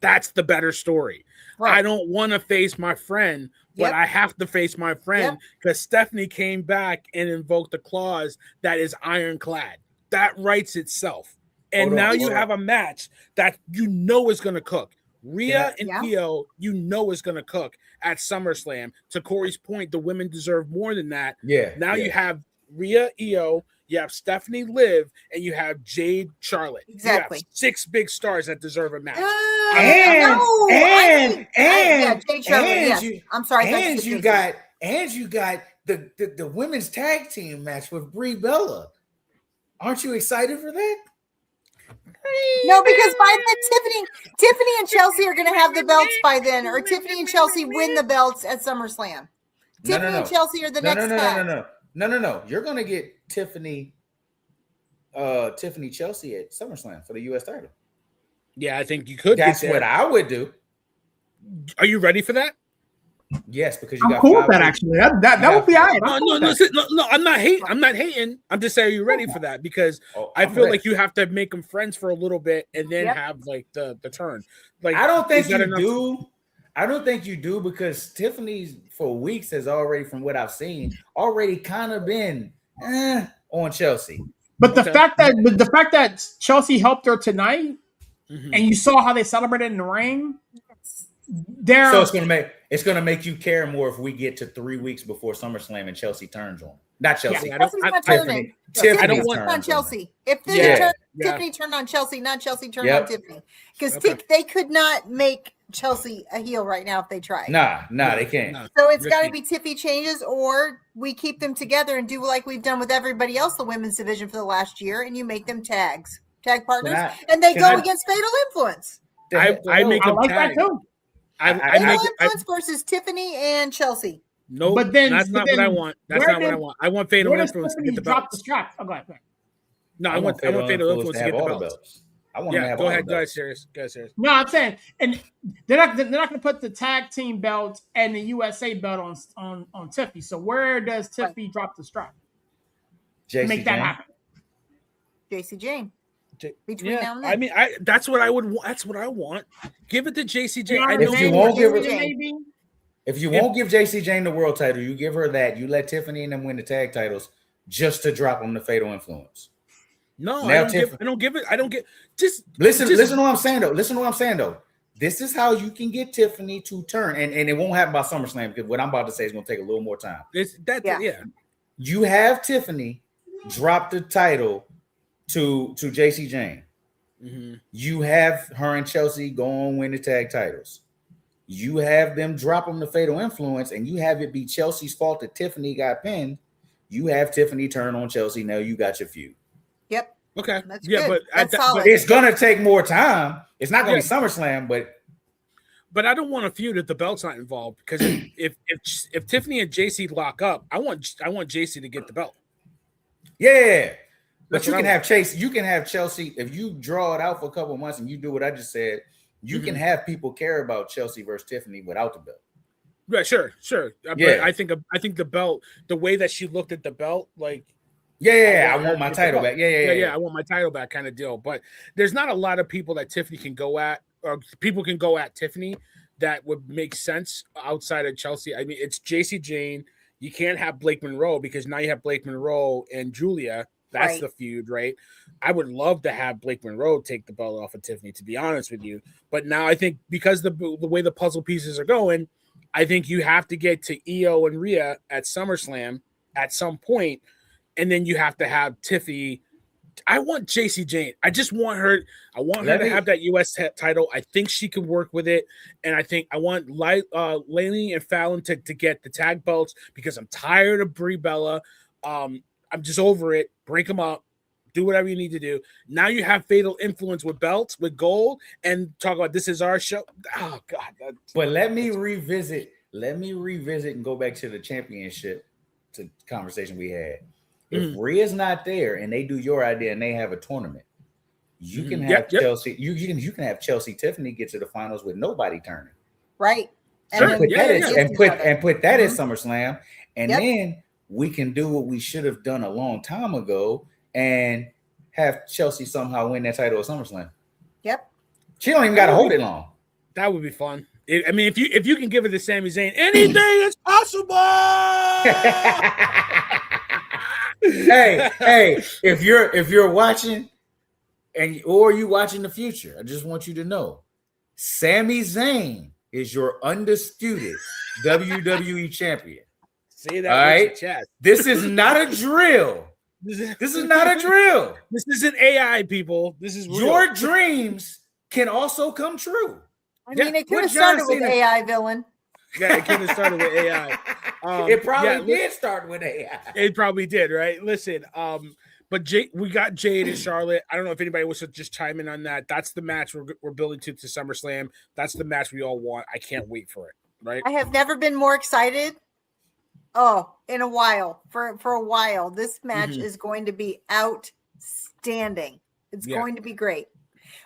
That's the better story. Right. I don't want to face my friend, but I have to face my friend because Stephanie came back and invoked a clause that is ironclad. That writes itself. And now you have a match that is going to cook. Rhea and Io, is going to cook at SummerSlam. To Corey's point, the women deserve more than that. Now you have Rhea, Io, you have Stephanie, Liv, and you have Jade, Charlotte. Exactly. You have 6 big stars that deserve a match. Jade, Charlotte. I'm sorry. And you got the women's tag team match with Brie Bella. Aren't you excited for that? No, because by then Tiffany and Chelsea are going to have the belts by then, or Tiffany and Chelsea win the belts at SummerSlam. Tiffany and Chelsea are the next tag. No. You're going to get Tiffany Chelsea at SummerSlam for the U.S. title. Yeah, I think you could. That's what I would do. Are you ready for that? Yes, because you I'm got cool with 5 that weeks. actually. That would be all right. No, no, listen, no, I'm not hating. I'm not hating. I'm just saying, are you ready for that? Because I I'm feel ready. like you have to make them friends for a little bit and then Yep. have like the turn. Like, I don't think is that you enough? do. I don't think you do because Tiffany for weeks has already, from what I've seen, already kind of been on Chelsea. But Okay. the fact that Chelsea helped her tonight, Mhm. and you saw how they celebrated in the ring, So they're it's gonna make you care more if we get to 3 weeks before SummerSlam and Chelsea turns on. Not Chelsea. Yeah, Chelsea's not turning. Tiffany I don't Tiffany's want- turned on Chelsea. If this Yeah, turned, yeah. Tiffany turned on Chelsea, not Chelsea turned Yep. on Tiffany. Because Okay. they could not make Chelsea a heel right now if they tried. Nah, they can't. No. So it's got to Ricky. be Tiffany changes, or we keep them together and do like we've done with everybody else, the women's division for the last year, and you make them tag partners, and they go against Fatal Influence. I make I them like tag. that too. I Fatal make Influence versus Tiffany and Chelsea. no, But then- that's but not what then I want. That's where not what did- I want. I want Fatal Where does Influence to Tiffany get the drop the belts. strap? Oh, go ahead. No, I want Fatal Influence to get the all the belts. belts. I want them to Yeah, have go all ahead, the go ahead, belts. serious. Go ahead, serious. No, I'm saying, and they're not going to put the tag team belt and the USA belt on Tiffany. So where does Tiffany drop the strap to JC make that Jane. happen? JC Jane. Between Yeah, now and then. I mean, that's what I would want. That's what I want. Give it to JCJ. I If know you Jane won't or give Jane her, Jane. if you won't give JC Jane the world title, you give her that. You let Tiffany and them win the tag titles just to drop them the Fatal Influence. No, Now I don't give it. I don't get. Listen to what I'm saying though. Listen to what I'm saying though. This is how you can get Tiffany to turn, and it won't happen by SummerSlam because what I'm about to say is going to take a little more time. Yeah. You have Tiffany drop the title to JC Jane. Mm-hmm. You have her and Chelsea go on win the tag titles. You have them drop them the Fatal Influence, and you have it be Chelsea's fault that Tiffany got pinned. You have Tiffany turn on Chelsea. Now you got your feud. Yep. Okay. That's Yeah, good. but That's solid. It's gonna take more time. It's not gonna be SummerSlam, but I don't want a feud if the belt's not involved because if Tiffany and JC lock up, I want JC to get the belt. yeah. But That's you what can I have Chase. You can have Chelsea if you draw it out for a couple of months and you do what I just said. You can have people care about Chelsea versus Tiffany without the belt. Right, sure. Yeah. But I think the belt, the way that she looked at the belt, like I want my title back. I want my title back, kind of deal. But there's not a lot of people that Tiffany can go at, or people can go at Tiffany that would make sense outside of Chelsea. I mean, it's JC Jane. You can't have Blake Monroe because now you have Blake Monroe and Julia. That's the feud, right? I would love to have Blake Monroe take the belt off of Tiffany, to be honest with you. But now I think because the way the puzzle pieces are going, I think you have to get to Io and Rhea at SummerSlam at some point, and then you have to have Tiffany. I want JC Jane. I just want her. I want her to have that US title. I think she can work with it, and I think I want Laylee and Fallon to get the tag belts because I'm tired of Brie Bella. I'm just over it. Break them up. Do whatever you need to do. Now you have Fatal Influence with belts, with gold, and talk about this is our show. Oh God! But let me revisit and go back to the championship to conversation we had. If Rhea's not there and they do your idea and they have a tournament, you can have Chelsea. You can have Chelsea Tiffany get to the finals with nobody turning. Right. And put that at SummerSlam, and then we can do what we should have done a long time ago and have Chelsea somehow win that title at SummerSlam. Yep. She don't even got to hold it long. That would be fun. I mean, if you can give it to Sami Zayn, anything is possible. hey, if you're watching or you watching the future, I just want you to know, Sami Zayn is your undisputed WWE champion. Say that all with right? your chest. This is not a drill. This is not a drill. This isn't AI, people. This is real. Your dreams can also come true. I mean, it could have started with AI, villain. Yeah, it could have started with AI. It probably did start with AI. It probably did, right? Listen, but we got Jade and Charlotte. I don't know if anybody wants to just chime in on that. That's the match we're building to SummerSlam. That's the match we all want. I can't wait for it. Right? I have never been more excited. Oh, in a while. For a while, this match is going to be outstanding. It's going to be great.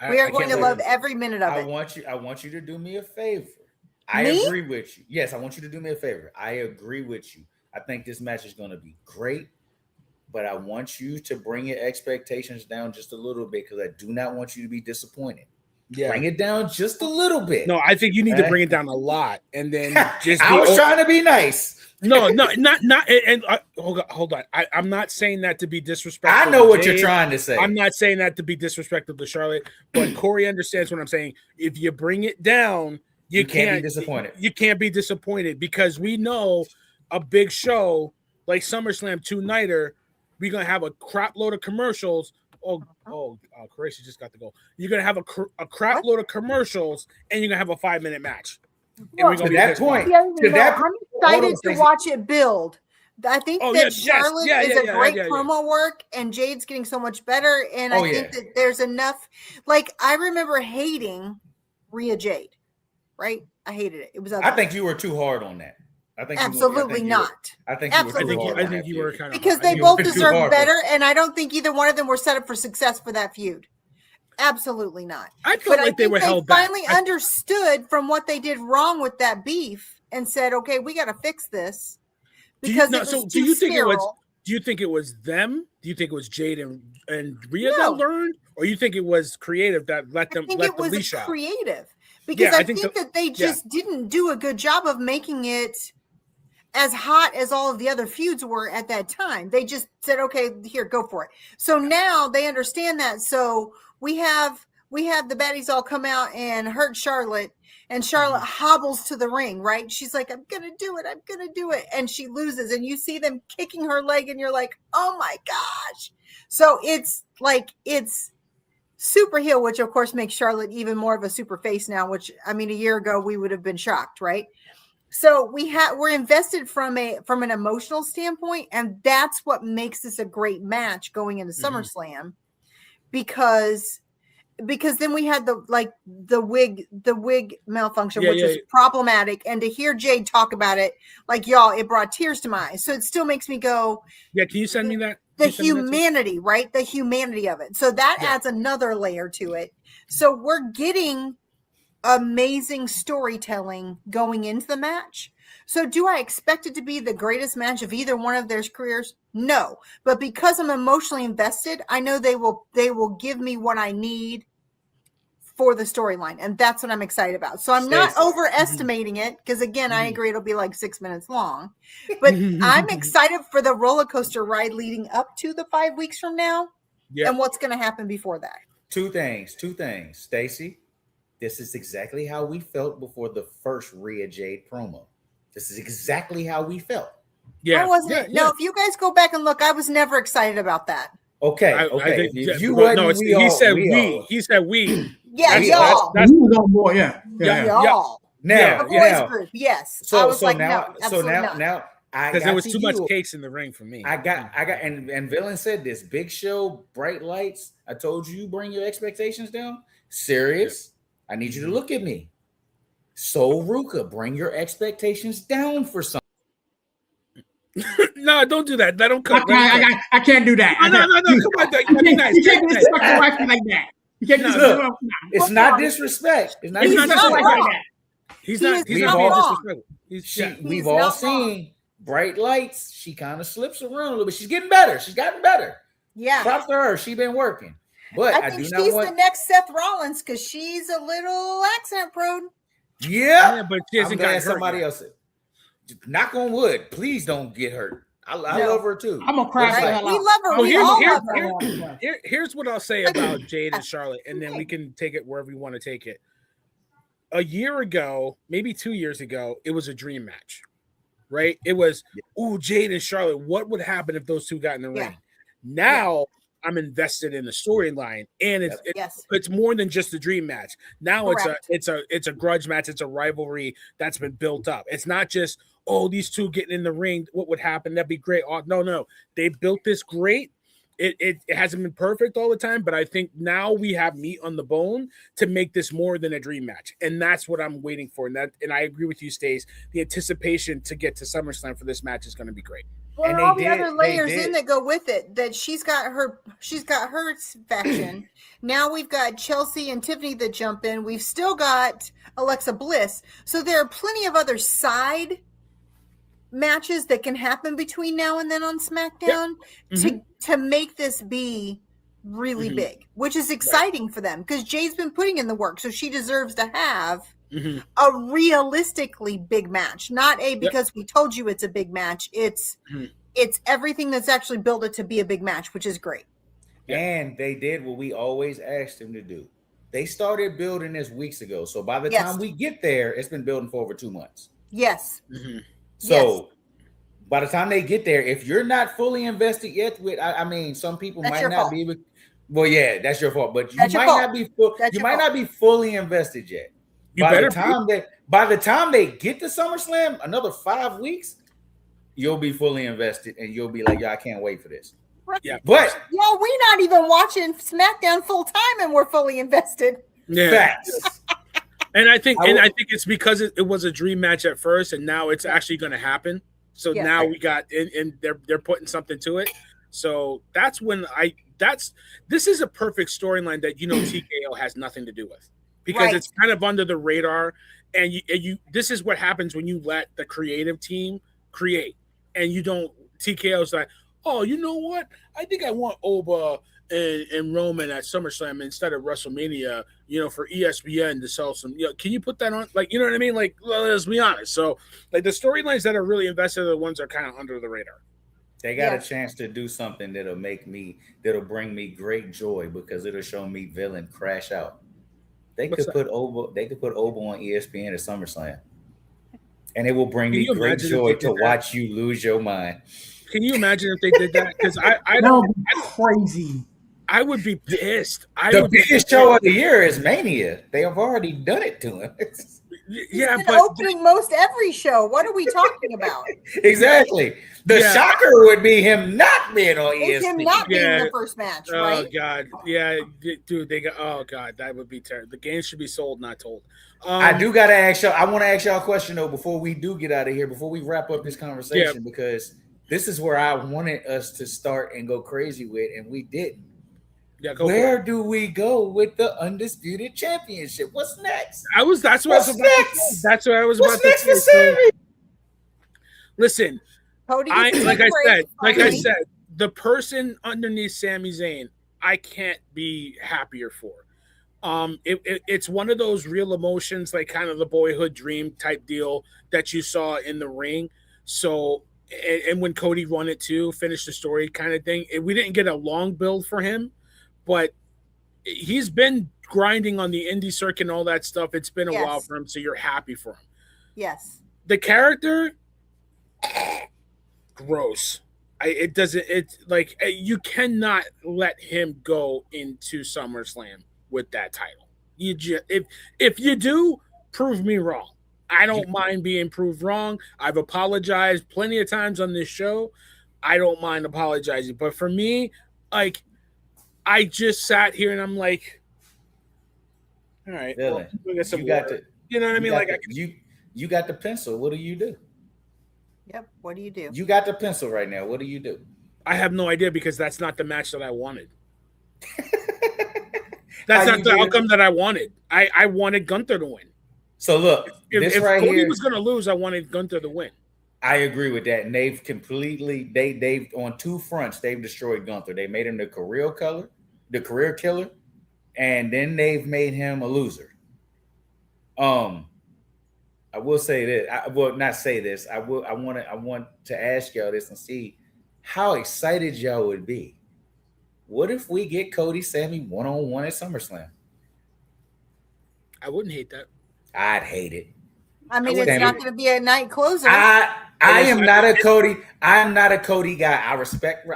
We are going to love every minute of it. I want you to do me a favor. I Me? agree with you. Yes, I want you to do me a favor. I agree with you. I think this match is going to be great, but I want you to bring your expectations down just a little bit because I do not want you to be disappointed. Yeah. Bring it down just a little bit. No, I think you need to bring it down a lot, and then just. I was trying to be nice. No, not. And hold on. I'm not saying that to be disrespectful. I know what you're trying to say. I'm not saying that to be disrespectful to Charlotte, but Corey understands what I'm saying. If you bring it down, you can't be disappointed. You can't be disappointed because we know a big show like SummerSlam 2-nighter, we're gonna have a crap load of commercials. Croatia just got the goal. You're gonna have a crap load of commercials, and you're gonna have a 5-minute match. Well, and we're to that point, I'm excited to watch it build. I think that Charlotte is a great promo work, and Jade's getting so much better. And I think that there's enough. Like, I remember hating Rhea Jade, right? I hated it. It was ugly. I think you were too hard on that. I think absolutely not. I think you were kind of because they both deserve better, and I don't think either one of them were set up for success for that feud. Absolutely not. I felt like they were held back. Finally understood from what they did wrong with that beef and said, "Okay, we got to fix this." Because do you think it was them? Do you think it was Jade and Rhea that learned, or you think it was creative that let them let the leash out? Creative, because I think that they just didn't do a good job of making it as hot as all of the other feuds were at that time. They just said, "Okay, here, go for it." So now they understand that. So we have the baddies all come out and hurt Charlotte, and Charlotte hobbles to the ring, right? She's like, I'm going to do it. And she loses, and you see them kicking her leg, and you're like, oh my gosh. So it's super heel, which of course makes Charlotte even more of a super face now, which, I mean, a year ago we would have been shocked, right? So we're invested from an emotional standpoint, and that's what makes this a great match going into SummerSlam, because then we had the wig malfunction, which was problematic, and to hear Jade talk about it, like, y'all, it brought tears to my eyes. So it still makes me go, can you send me that? The humanity, right? The humanity of it. So that adds another layer to it. So we're getting amazing storytelling going into the match. So do I expect it to be the greatest match of either one of their careers? No, but because I'm emotionally invested, I know they will give me what I need for the storyline, and that's what I'm excited about. So I'm not overestimating it, because again, I agree it'll be like 6 minutes long, but I'm excited for the roller coaster ride leading up to the 5 weeks from now, and what's going to happen before that. Two things, Stacy. This is exactly how we felt before the first Rhea Jade promo. This is exactly how we felt. Yeah, I wasn't. No, if you guys go back and look, I was never excited about that. Okay. He said we. Yeah, y'all. That's on board. Y'all. Now, the boys group. Yes. So I was now, no, because there was too much cakes in the ring for me. I got, and Villain said this: big show, bright lights. I told you bring your expectations down. Serious. I need you to look at me. So Ruka, bring your expectations down for something. No, don't do that. Don't cut. I can't do that. No. Come on, be nice. You can't disrespect your wife like that. You can't disrespect. It's not disrespect. It's not disrespect like that. He's not disrespectful. We've all seen bright lights. She kind of slips around a little bit. She's getting better. She's gotten better. Yeah. Props to her. She's been working. But I think she's the next Seth Rollins, because she's a little accent prone. Yeah, but she hasn't got somebody else. Knock on wood. Please don't get hurt. I love her too. I'm gonna cry. Right? We love her. We all love her. Here's what I'll say about Jade and Charlotte, and then we can take it wherever we want to take it. A year ago, maybe 2 years ago, it was a dream match, right? It was, Jade and Charlotte. What would happen if those two got in the ring? Now I'm invested in the storyline, and it's more than just a dream match. Now it's a grudge match. It's a rivalry that's been built up. It's not just these two getting in the ring. What would happen? That'd be great. Oh, no, they built this great, it hasn't been perfect all the time, but I think now we have meat on the bone to make this more than a dream match, and that's what I'm waiting for. And I agree with you, Stace. The anticipation to get to SummerSlam for this match is going to be great. Well, And all they the did- other they layers did. in that go with it. That she's got her faction. Now we've got Chelsea and Tiffany that jump in. We've still got Alexa Bliss. So there are plenty of other side matches that can happen between now and then on SmackDown to make this be really big, which is exciting for them because Jay's been putting in the work, so she deserves to have a realistically big match, not a because we told you it's a big match. It's everything that's actually built it to be a big match, which is great. And they did what we always asked them to do. They started building this weeks ago. So by the time we get there, it's been building for over 2 months. Yes. So by the time they get there, if you're not fully invested yet with, I mean, some people That's might your not fault. be. Well, yeah, that's your fault. But you That's your might fault. not be. That's You your might fault. not be fully invested yet. You By better the time they get to SummerSlam, another 5 weeks, you'll be fully invested, and you'll be like, "Yeah, I can't wait for this." Yeah. But Yo, we're not even watching SmackDown full time, and we're fully invested. Yeah. facts. And I think it's because it was a dream match at first, and now it's actually going to happen. So Yeah. now we got, and they're putting something to it. So that's when this is a perfect storyline that TKO has nothing to do with because it's kind of under the radar, and you this is what happens when you let the creative team create, and you don't. TKO's like, oh, you know what? I think I want Oba and Roman at SummerSlam instead of WrestleMania, for ESPN to sell some. Can you put that on? Like, you know what I mean? Like, let's be honest. So, like, the storylines that are really invested are the ones that are kind of under the radar. They got a chance to do something that'll bring me great joy because it'll show me villain crash out. They could put Oba on ESPN at SummerSlam, and it will bring me great joy to watch you lose your mind. Can you imagine if they did that? Because I That would be crazy. I would be pissed. The biggest show of the year is Mania. They have already done it to him. Yeah, He's but opening most every show. What are we talking about? Exactly. The shocker would be him not being on ESPN. It's him not being the first match, right? Oh God, yeah, dude, they got. Oh God, that would be terrible. The game should be sold, not told. I do gotta ask y'all. I want to ask y'all a question though before we do get out of here. Before we wrap up this conversation, because this is where I wanted us to start and go crazy with, and we didn't. Yeah, where do we go with the Undisputed Championship? What's next? That's what I was about to say. So, listen, Cody like I said, the person underneath Sami Zayn, I can't be happier for. It's one of those real emotions, like kind of the boyhood dream type deal that you saw in the ring. So, and when Cody won it too, finished the story kind of thing. We didn't get a long build for him, but he's been grinding on the indie circuit and all that stuff. It's been a while for him, so you're happy for him. Yes. The character, gross. It's like you cannot let him go into SummerSlam with that title. If you do, prove me wrong. I don't mind being proved wrong. I've apologized plenty of times on this show. I don't mind apologizing. But for me, like, I just sat here and I'm like, all right, you know what I mean? Like, you got the pencil. What do you do? Yep. What do you do? You got the pencil right now. What do you do? I have no idea because that's not the match that I wanted. That's not the outcome that I wanted. I wanted Gunther to win. So look, if Cody was going to lose, I wanted Gunther to win. I agree with that. And they've completely they've on two fronts they've destroyed Gunther. They made him the career killer, and then they've made him a loser. I will say this. I will not say this. I want to ask y'all this and see how excited y'all would be. What if we get Cody Sammy 1-on-1 at SummerSlam? I wouldn't hate that. I'd hate it. I mean, it's not going to be a night closer. I am not a Cody. I'm not a Cody guy. I respect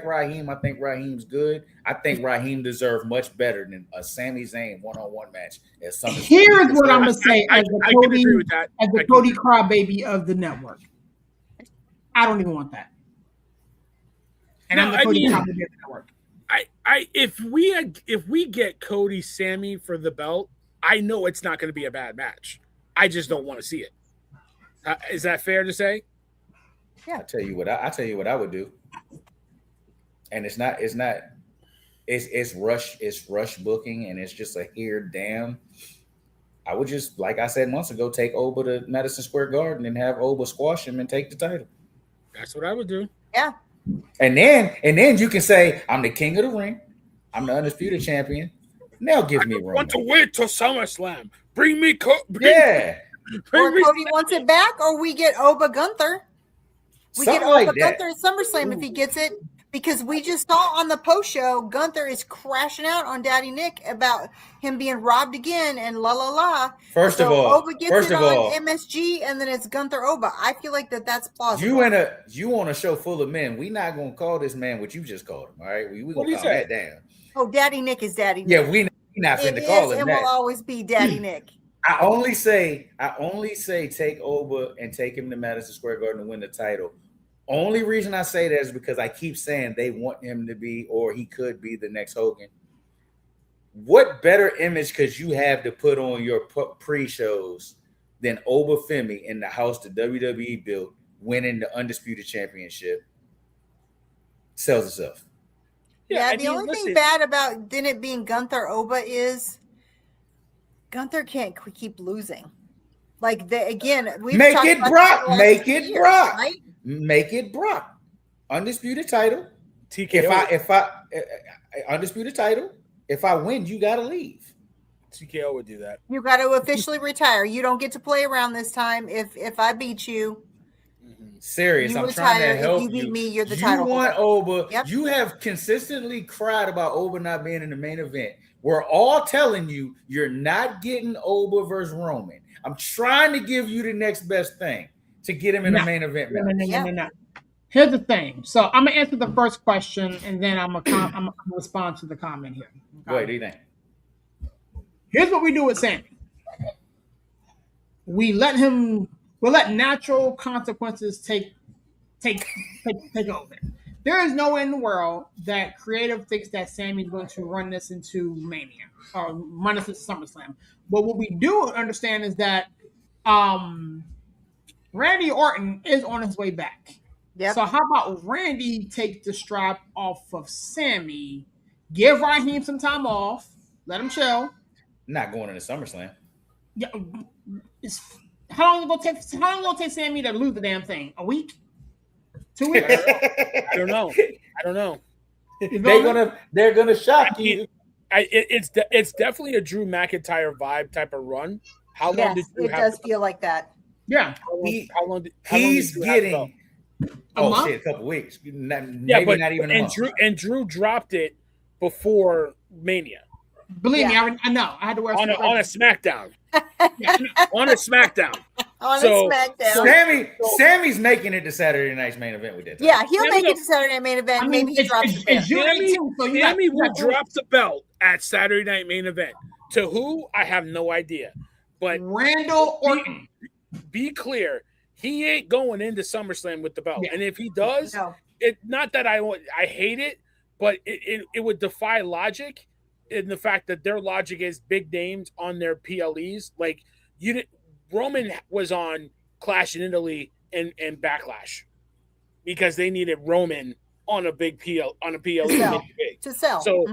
Raheem. I think Raheem's good. I think Raheem deserves much better than a Sami Zayn 1-on-1 match at SummerSlam. Here's what I'm gonna say as the Cody crybaby of the network. I don't even want that. And I'm the Cody Cowboy Network. If we get Cody Sammy for the belt, I know it's not going to be a bad match. I just don't want to see it. Is that fair to say? Yeah. I tell you what I would do. And it's rush booking, and it's just a here damn. I would just, like I said months ago, take Oba to Madison Square Garden and have Oba squash him and take the title. That's what I would do. Yeah. And then you can say, I'm the king of the ring. I'm the undisputed champion. Now give me Roman. Want to wait till SummerSlam. Bring me Or Cody wants it back, or we get Oba Gunther. We get Oba Gunther at SummerSlam if he gets it. Because we just saw on the post show, Gunther is crashing out on Daddy Nick about him being robbed again and la la la. First of all, Oba gets it on MSG, and then it's Gunther Oba. I feel like that's plausible. You on a show full of men. We're not gonna call this man what you just called him. All right, we gonna call that down. Oh, Daddy Nick is Daddy Nick. Yeah, we not finna call him and that. will always be Daddy Nick. I only say take Oba and take him to Madison Square Garden to win the title. Only reason I say that is because I keep saying they want him to be, or he could be, the next Hogan. What better image could you have to put on your pre-shows than Oba Femi in the house the WWE built, winning the Undisputed Championship? Sells itself. Yeah, the only thing bad about then it being Gunther Oba is Gunther can't keep losing. Like, we've make it Brock. Make it Brock. Right? Make it Brock. Undisputed title. TKO. If I undisputed title, if I win, you gotta leave. TKO would do that. You got to officially retire. You don't get to play around this time. If I beat you, serious, I'm trying to help you. If you beat me, you're the title. You want Oba. Yep. You have consistently cried about Oba not being in the main event. We're all telling you you're not getting Oba versus Roman. I'm trying to give you the next best thing to get him in the main event. No. Here's the thing. So I'm gonna answer the first question, and then I'm gonna respond to the comment here. Okay? What do you think? Here's what we do with Sammy. We let natural consequences take over. There is no way in the world that creative thinks that Sammy's going to run this into Mania or run this into SummerSlam. But what we do understand is that Randy Orton is on his way back. Yep. So how about Randy take the strap off of Sammy, give Raheem some time off, let him chill. Not going into SummerSlam. Yeah, how long will it take Sammy to lose the damn thing? A week? 2 weeks? I don't know. They're gonna shock you. It's definitely a Drew McIntyre vibe type of run. How long did you it does feel like that. Yeah. He's getting a couple weeks. Not even a month. Drew dropped it before Mania. Believe me, I know. I had to wear on a SmackDown. On a SmackDown. Sammy's making it to Saturday night's main event with that. Yeah, he'll make it to Saturday night main event. Maybe he drops the belt. Sammy will drop the belt at Saturday night main event. To who? I have no idea. But Randall Orton. Be clear, he ain't going into SummerSlam with the belt. Yeah. And if he does, not that I hate it, but it would defy logic in the fact that their logic is big names on their PLEs. Like Roman was on Clash in Italy and Backlash because they needed Roman on a big PLE to sell. So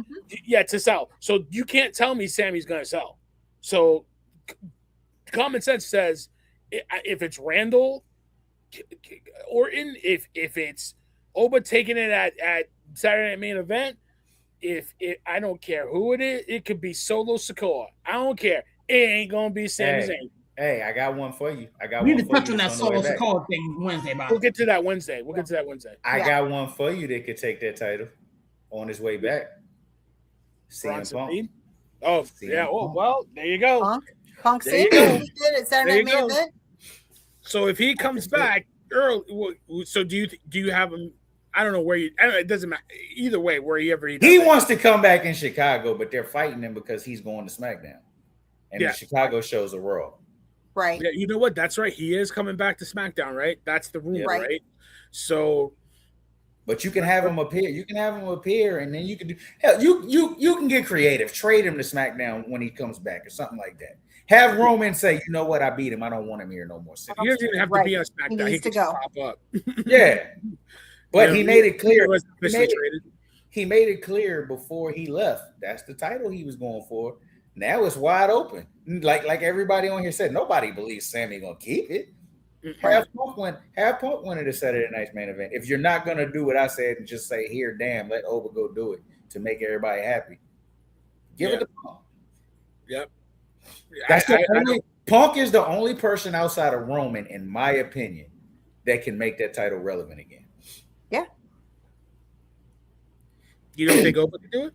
to sell. So you can't tell me Sammy's going to sell. So common sense says if it's Randall Orton, if it's Oba taking it at Saturday Night Main Event, I don't care who it is, it could be Solo Sikoa. I don't care. It ain't gonna be Sami Zayn. Hey, I got one for you. We need to touch on that Solo Sikoa thing Wednesday. We'll get to that Wednesday. I got one for you that could take that title on his way back. CM Punk. Oh, yeah. Oh, well, there you go. Punk said he did it Saturday Night Main Event. So if he comes back early, so do you have him? I don't know where it doesn't matter either way. Wherever he wants to come back in Chicago, but they're fighting him because he's going to SmackDown, and the Chicago shows are Raw. Right. Yeah, you know what? That's right. He is coming back to SmackDown, right? That's the rumor, right? So But you can have him appear. You can have him appear, and then you can do. Hell, you can get creative. Trade him to SmackDown when he comes back, or something like that. Have Roman say, "You know what? I beat him. I don't want him here no more." He doesn't even have to be on SmackDown. He can just pop up. Yeah, but he made it clear. He made it clear before he left. That's the title he was going for. Now it's wide open. Like everybody on here said, nobody believes Sammy gonna keep it. Have Punk win at a Saturday Night's main event. If you're not gonna do what I said and just say, "Here, damn, let Oba go do it" to make everybody happy, give it to Punk. Yep. Punk is the only person outside of Roman, in my opinion, that can make that title relevant again. Yeah. You don't think Oba can do it?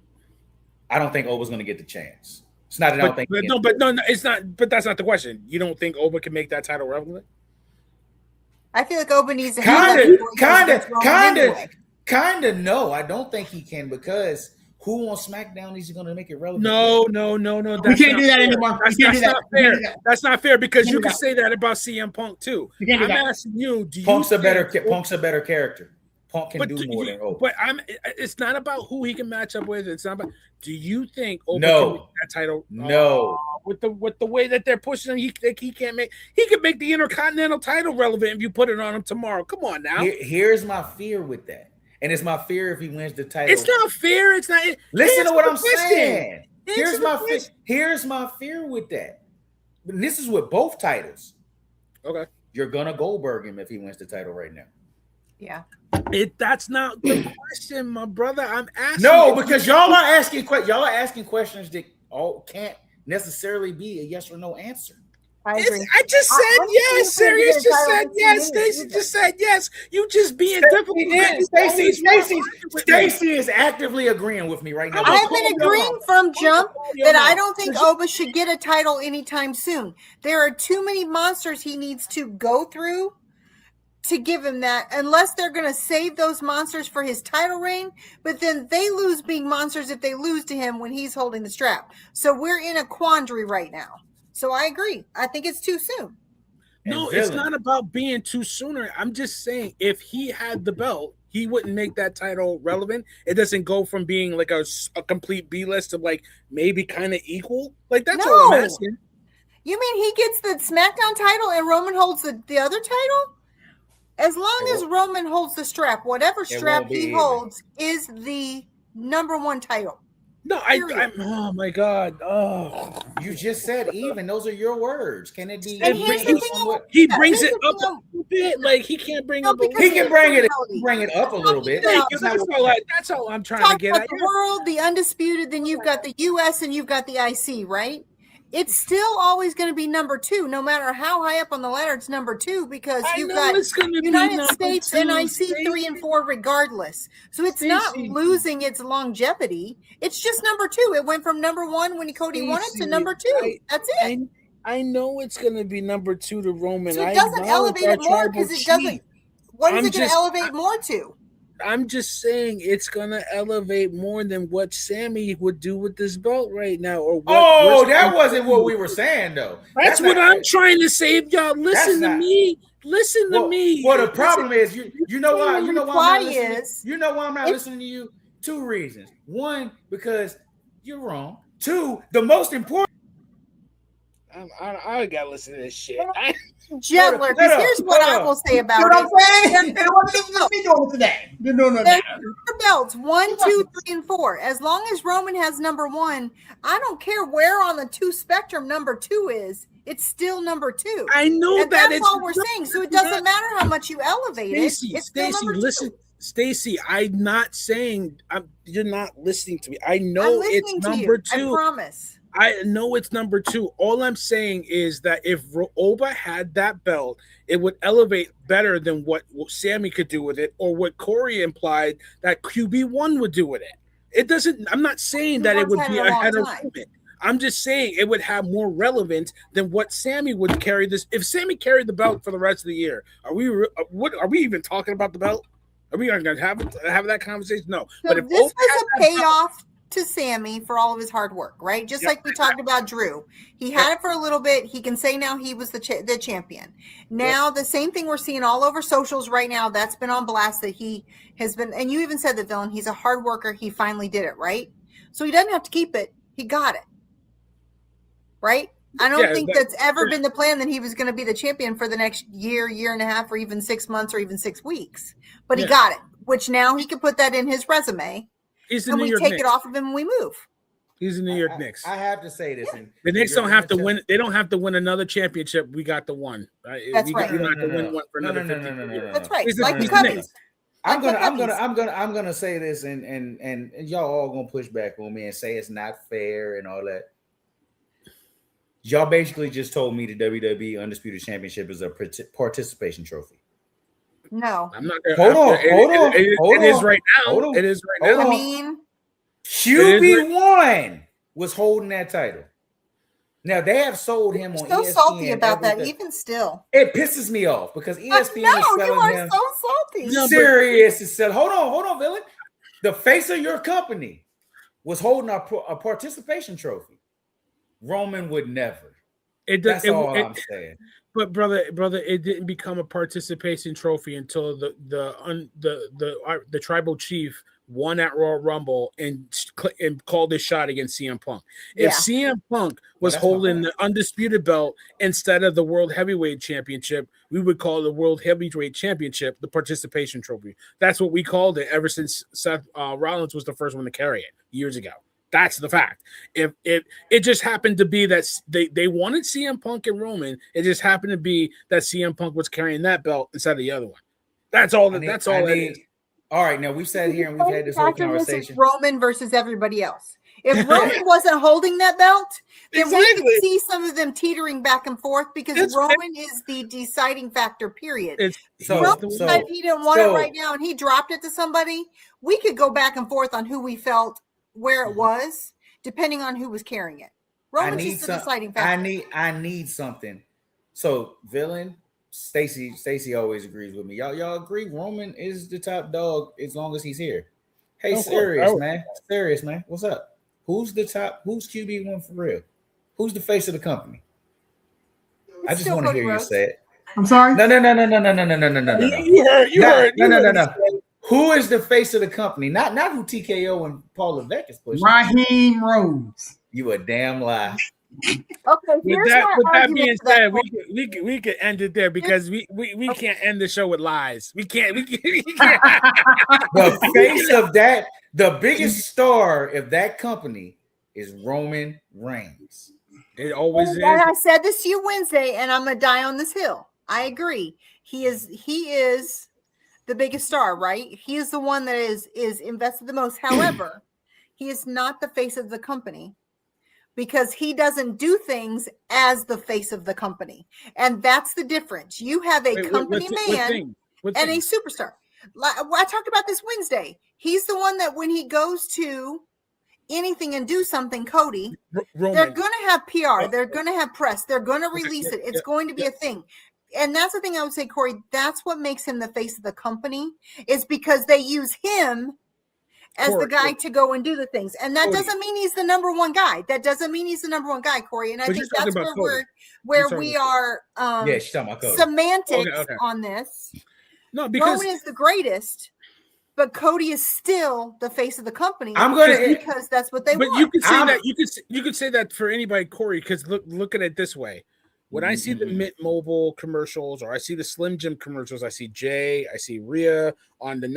I don't think Oba's gonna get the chance. It's not. It's not. But that's not the question. You don't think Oba can make that title relevant? I feel like Oba needs to kind of. No, I don't think he can, because who on SmackDown is going to make it relevant? No. We can't do that anymore. That's not fair. That's not fair, because you can say that about CM Punk too. I'm asking you. Punk's a better character. Punk can do more than Oba. But it's not about who he can match up with. It's not about. Do you think Oba can make that title? No. With the way that they're pushing him, he can make the Intercontinental title relevant if you put it on him tomorrow. Come on now. Here's my fear with that, and it's my fear if he wins the title. It's not fair. It's not. Listen to what I'm saying. Here's my fear with that. But this is with both titles. Okay. You're gonna Goldberg him if he wins the title right now. Yeah. That's not the question, my brother. I'm asking. No, because y'all are asking questions that can't necessarily be a yes or no answer. I just said yes. Sirius just said yes. Stacy just said yes. You just being difficult. Stacy is actively agreeing with me right now. I've been agreeing from jump that I don't think Oba should get a title anytime soon. There are too many monsters he needs to go through to give him that, unless they're going to save those monsters for his title reign, but then they lose being monsters if they lose to him when he's holding the strap. So we're in a quandary right now. So I agree. I think it's too soon. No, it's not about being too sooner. I'm just saying, if he had the belt, he wouldn't make that title relevant. It doesn't go from being like a complete B list to like maybe kind of equal. Like, that's all I'm asking. You mean he gets the SmackDown title and Roman holds the other title? As long as Roman holds the strap, whatever strap he holds is the number one title. No, I'm oh my God. Oh, you just said even. Those are your words. Can it be? He brings it up a little bit. Like, he can't bring up. He can bring it up a little bit. That's all I'm trying to get at. The world, the undisputed. Then you've got the US and you've got the IC, right? It's still always going to be number two, no matter how high up on the ladder. It's number two, because you've got United States and IC 3 and 4 regardless. So it's not losing its longevity. It's just number two. It went from number one when Cody won it to number two. That's it. I know it's going to be number two to Roman. So it doesn't elevate it more, because it doesn't. What is it going to elevate more to? I'm just saying it's gonna elevate more than what Sammy would do with this belt right now. Or what that wasn't what we were saying, though. That's what I'm trying to say. If y'all listen to me. Well, the problem is you know why I'm not listening. You know why I'm not listening to you? Two reasons. One, because you're wrong. Two, the most important. I gotta listen to this shit. Gentler, because here's what I will say about it. The belts 1, 2, 3, and 4. As long as Roman has number one, I don't care where on the two spectrum number two is. It's still number two. I know and that. That's all we're saying. So it doesn't matter how much you elevate it. Stacy, listen. Stacy, I'm not saying you're not listening to me. I know it's number two. I promise. I know it's number two. All I'm saying is that if Oba had that belt, it would elevate better than what Sammy could do with it, or what Corey implied that QB1 would do with it. It doesn't. I'm not saying that it would be ahead of Roman. I'm just saying it would have more relevance than what Sammy would carry this. If Sammy carried the belt for the rest of the year, are we even talking about the belt? Are we going to have that conversation? No. So but if this was a payoff to Sammy for all of his hard work, right? Just like we talked about Drew. He had it for a little bit. He can say now he was the champion. Now the same thing we're seeing all over socials right now. That's been on blast that he has been, and you even said that, Villain, he's a hard worker. He finally did it, right? So he doesn't have to keep it. He got it, right? I don't think that's ever been the plan that he was going to be the champion for the next year, year and a half, or even 6 months, or even 6 weeks. But he got it, which now he can put that in his resume. He's the and New we York take Knicks. it off of him and we move. He's the New York Knicks. I have to say this. The Knicks don't have to win. They don't have to win another championship. We got the one. That's right. We don't have to win one for another 50 years. That's right. He's Like the Knicks. Cubbies. I'm gonna say this, and y'all all gonna push back on me and say it's not fair and all that. Y'all basically just told me the WWE Undisputed Championship is a participation trophy. No. I'm not gonna Hold on. It is right now. It is right now. I mean, QB1 was holding that title. Now they have sold him on so ESPN. salty about that, even still. It pisses me off because ESPN No, is selling you are him. so salty. No, Serious is selling. Hold on, Villain. The face of your company was holding a participation trophy. Roman would never. That's all I'm saying. But brother, it didn't become a participation trophy until the tribal chief won at Royal Rumble and called his shot against CM Punk. If CM Punk was holding the undisputed belt instead of the World Heavyweight Championship, we would call the World Heavyweight Championship the participation trophy. That's what we called it ever since Seth Rollins was the first one to carry it years ago. That's the fact. If it just happened to be that they wanted CM Punk and Roman, it just happened to be that CM Punk was carrying that belt instead of the other one. That's all. That's all it is. All right, now we've sat here and we've had this whole conversation. Roman versus everybody else. If Roman wasn't holding that belt, then we could see some of them teetering back and forth because Roman is the deciding factor, period. Roman decided he didn't want it right now and he dropped it to somebody. We could go back and forth on who we felt where it was, depending on who was carrying it. Roman's just the deciding factor. I need something. So, Villain, Stacy always agrees with me. Y'all agree Roman is the top dog as long as he's here. Hey, serious man. What's up? Who's the top? Who's QB1 for real? Who's the face of the company? I just want to hear you say it. I'm sorry? No. You heard. No. Who is the face of the company? Not who TKO and Paul Levesque is pushing. Raheem Rhodes. You a damn lie. Okay, With that being said, we could end it there because we can't end the show with lies. We can't. The face of that, the biggest star of that company is Roman Reigns. It always is. I said this to you Wednesday, and I'm gonna die on this hill. I agree. He is the biggest star, right? He is the one that is invested the most. However, he is not the face of the company because he doesn't do things as the face of the company. And that's the difference. You have a company man and a superstar. I talked about this Wednesday. He's the one that when he goes to anything and do something, Cody, they're going to have PR. They're going to have press. They're going to release it. It's going to be a thing. And that's the thing I would say, Corey, that's what makes him the face of the company is because they use him as the guy to go and do the things. And that doesn't mean he's the number one guy. That doesn't mean he's the number one guy, Corey. And I think that's where we are semantics on this. No, because Roman is the greatest, but Cody is still the face of the company. Because that's what they want. But you could say that you could say that for anybody, Corey, because look at it this way. When I see the Mint Mobile commercials or I see the Slim Jim commercials, I see Jay, I see Rhea on the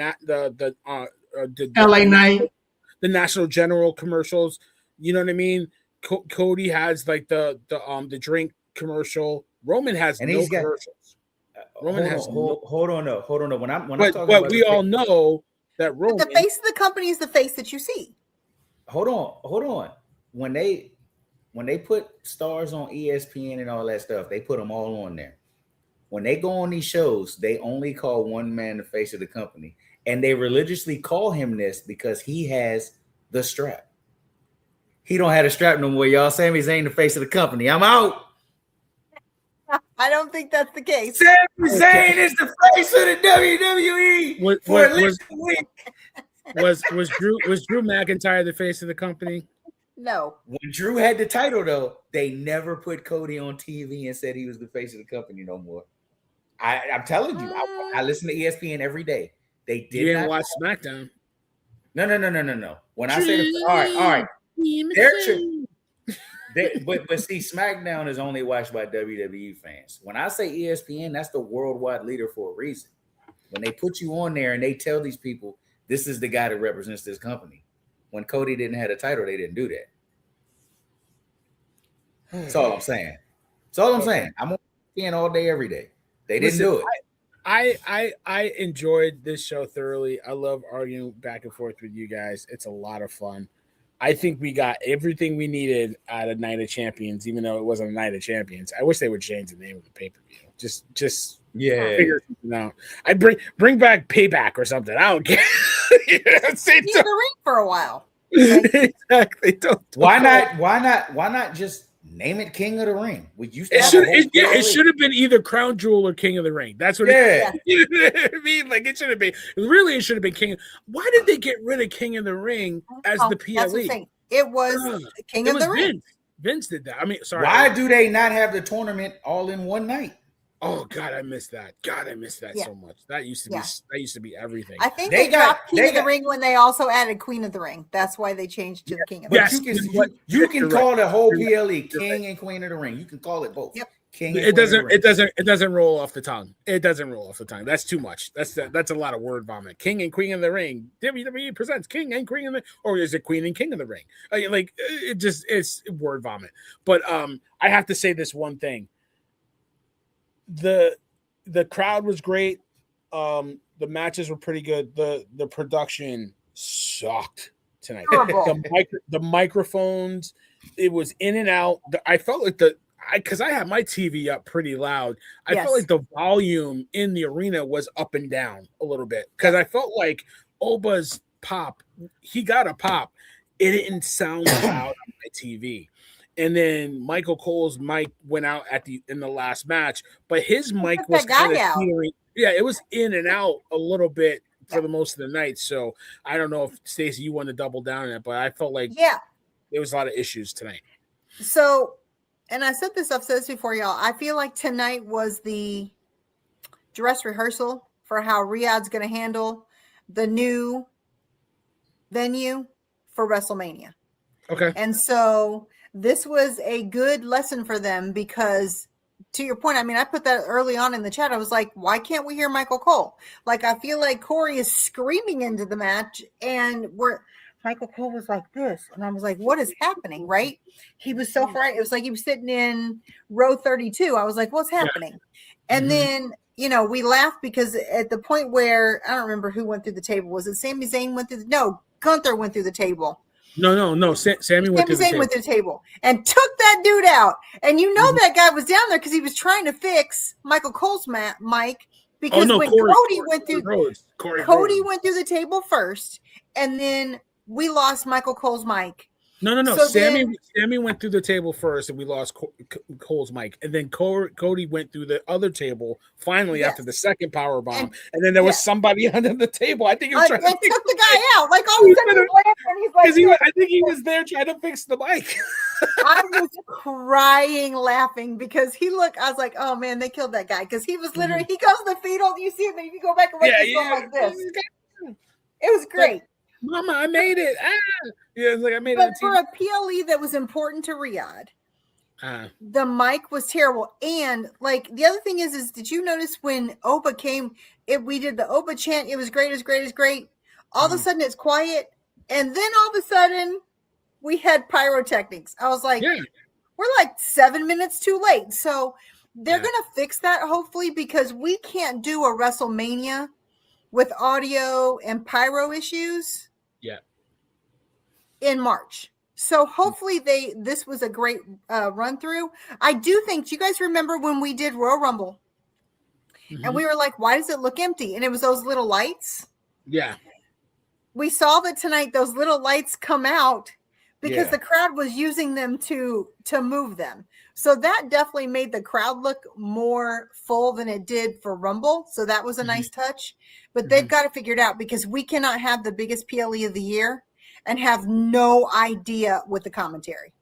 LA Knight, the National General commercials. You know what I mean? Cody has like the drink commercial. Roman has commercials. Roman has hold on. But we all know that Roman, the face of the company is the face that you see. Hold on. When they put stars on ESPN and all that stuff, they put them all on there. When they go on these shows, they only call one man the face of the company. And they religiously call him this because he has the strap. He don't have a strap no more, y'all. Sami Zayn the face of the company. I'm out. I don't think that's the case. Sami Zayn is the face of the WWE for at least a week. Was Drew McIntyre the face of the company? No. When Drew had the title, though, they never put Cody on TV and said he was the face of the company no more. I'm telling you, I listen to ESPN every day. They did You didn't not watch SmackDown. No. When I say all right. But see, SmackDown is only watched by WWE fans. When I say ESPN, that's the worldwide leader for a reason. When they put you on there and they tell these people this is the guy that represents this company. When Cody didn't have a title, they didn't do that. That's all I'm saying. I'm on ESPN all day, every day. They didn't do it. I enjoyed this show thoroughly. I love arguing back and forth with you guys. It's a lot of fun. I think we got everything we needed out of Night of Champions, even though it wasn't a Night of Champions. I wish they would change the name of the pay-per-view. Just figure something out. I bring back Payback or something. I don't care. He's in the ring for a while. Exactly. Why not just name it King of the Ring? It should have been either Crown Jewel or King of the Ring. That's what you know what I mean? Like it should have been. Really, it should have been King. Why did they get rid of King of the Ring as the PLE? It was King of the Ring. Vince did that. I mean, sorry. Why do they not have the tournament all in one night? Oh God, I missed that. So much. That used to be everything. I think they dropped King of the Ring when they also added Queen of the Ring. That's why they changed to the King of the Ring. You can call the whole PLE King and Queen of the Ring. You can call it both. Yep. King. It doesn't roll off the tongue. It doesn't roll off the tongue. That's too much. That's a lot of word vomit. King and Queen of the Ring. WWE presents King and Queen of the, or is it Queen and King of the Ring? Like it's word vomit. But I have to say this one thing. The crowd was great. The matches were pretty good. The production sucked tonight. The microphones, it was in and out. I felt like because I had my TV up pretty loud. I felt like the volume in the arena was up and down a little bit because I felt like Oba's pop, he got a pop. It didn't sound loud on my TV. And then Michael Cole's mic went out in the last match, but his mic was kind of teetering. Yeah, it was in and out a little bit for the most of the night. So I don't know if Stacey, you want to double down on it, but I felt like there was a lot of issues tonight. So, and I've said this before, y'all. I feel like tonight was the dress rehearsal for how Riyadh's going to handle the new venue for WrestleMania. Okay. And so this was a good lesson for them because, to your point, I mean, I put that early on in the chat. I was like, why can't we hear Michael Cole? Like, I feel like Corey is screaming into the match and Michael Cole was like this. And I was like, what is happening? Right. He was so frightened. It was like he was sitting in row 32. I was like, what's happening? And then, we laughed because at the point where I don't remember who went through the table. Was it Sami Zayn Gunther went through the table. No. Sammy went through the table and took that dude out. And that guy was down there because he was trying to fix Michael Cole's mic because Cody went through the table first, and then we lost Michael Cole's mic. No. So Sammy went through the table first, and we lost Cole's mic, and then Cody went through the other table finally after the second power bomb, and then there was somebody under the table. I think he was trying to took the guy out. Like all of a sudden, he's like, I think he was there trying to fix the mic. I was crying, laughing because I was like, oh man, they killed that guy because he was literally he goes to the fetal. You see him, and you go back and like this. It was great. Like, Mama, I made it. Yeah, it's like I made it. But for a PLE that was important to Riyadh, the mic was terrible. And like the other thing is did you notice when Oba came? We did the Oba chant. It was great, it was great, it's great. All of a sudden, it's quiet, and then all of a sudden, we had pyrotechnics. I was like, we're like 7 minutes too late. So they're gonna fix that hopefully because we can't do a WrestleMania with audio and pyro issues. In March. So hopefully this was a great run through. I do think, do you guys remember when we did Royal Rumble and we were like, why does it look empty? And it was those little lights. Yeah. We saw that tonight, those little lights come out because Yeah. the crowd was using them to move them. So that definitely made the crowd look more full than it did for Rumble. So that was a nice touch. But they've got to figure it out because we cannot have the biggest PLE of the year and have no idea with the commentary.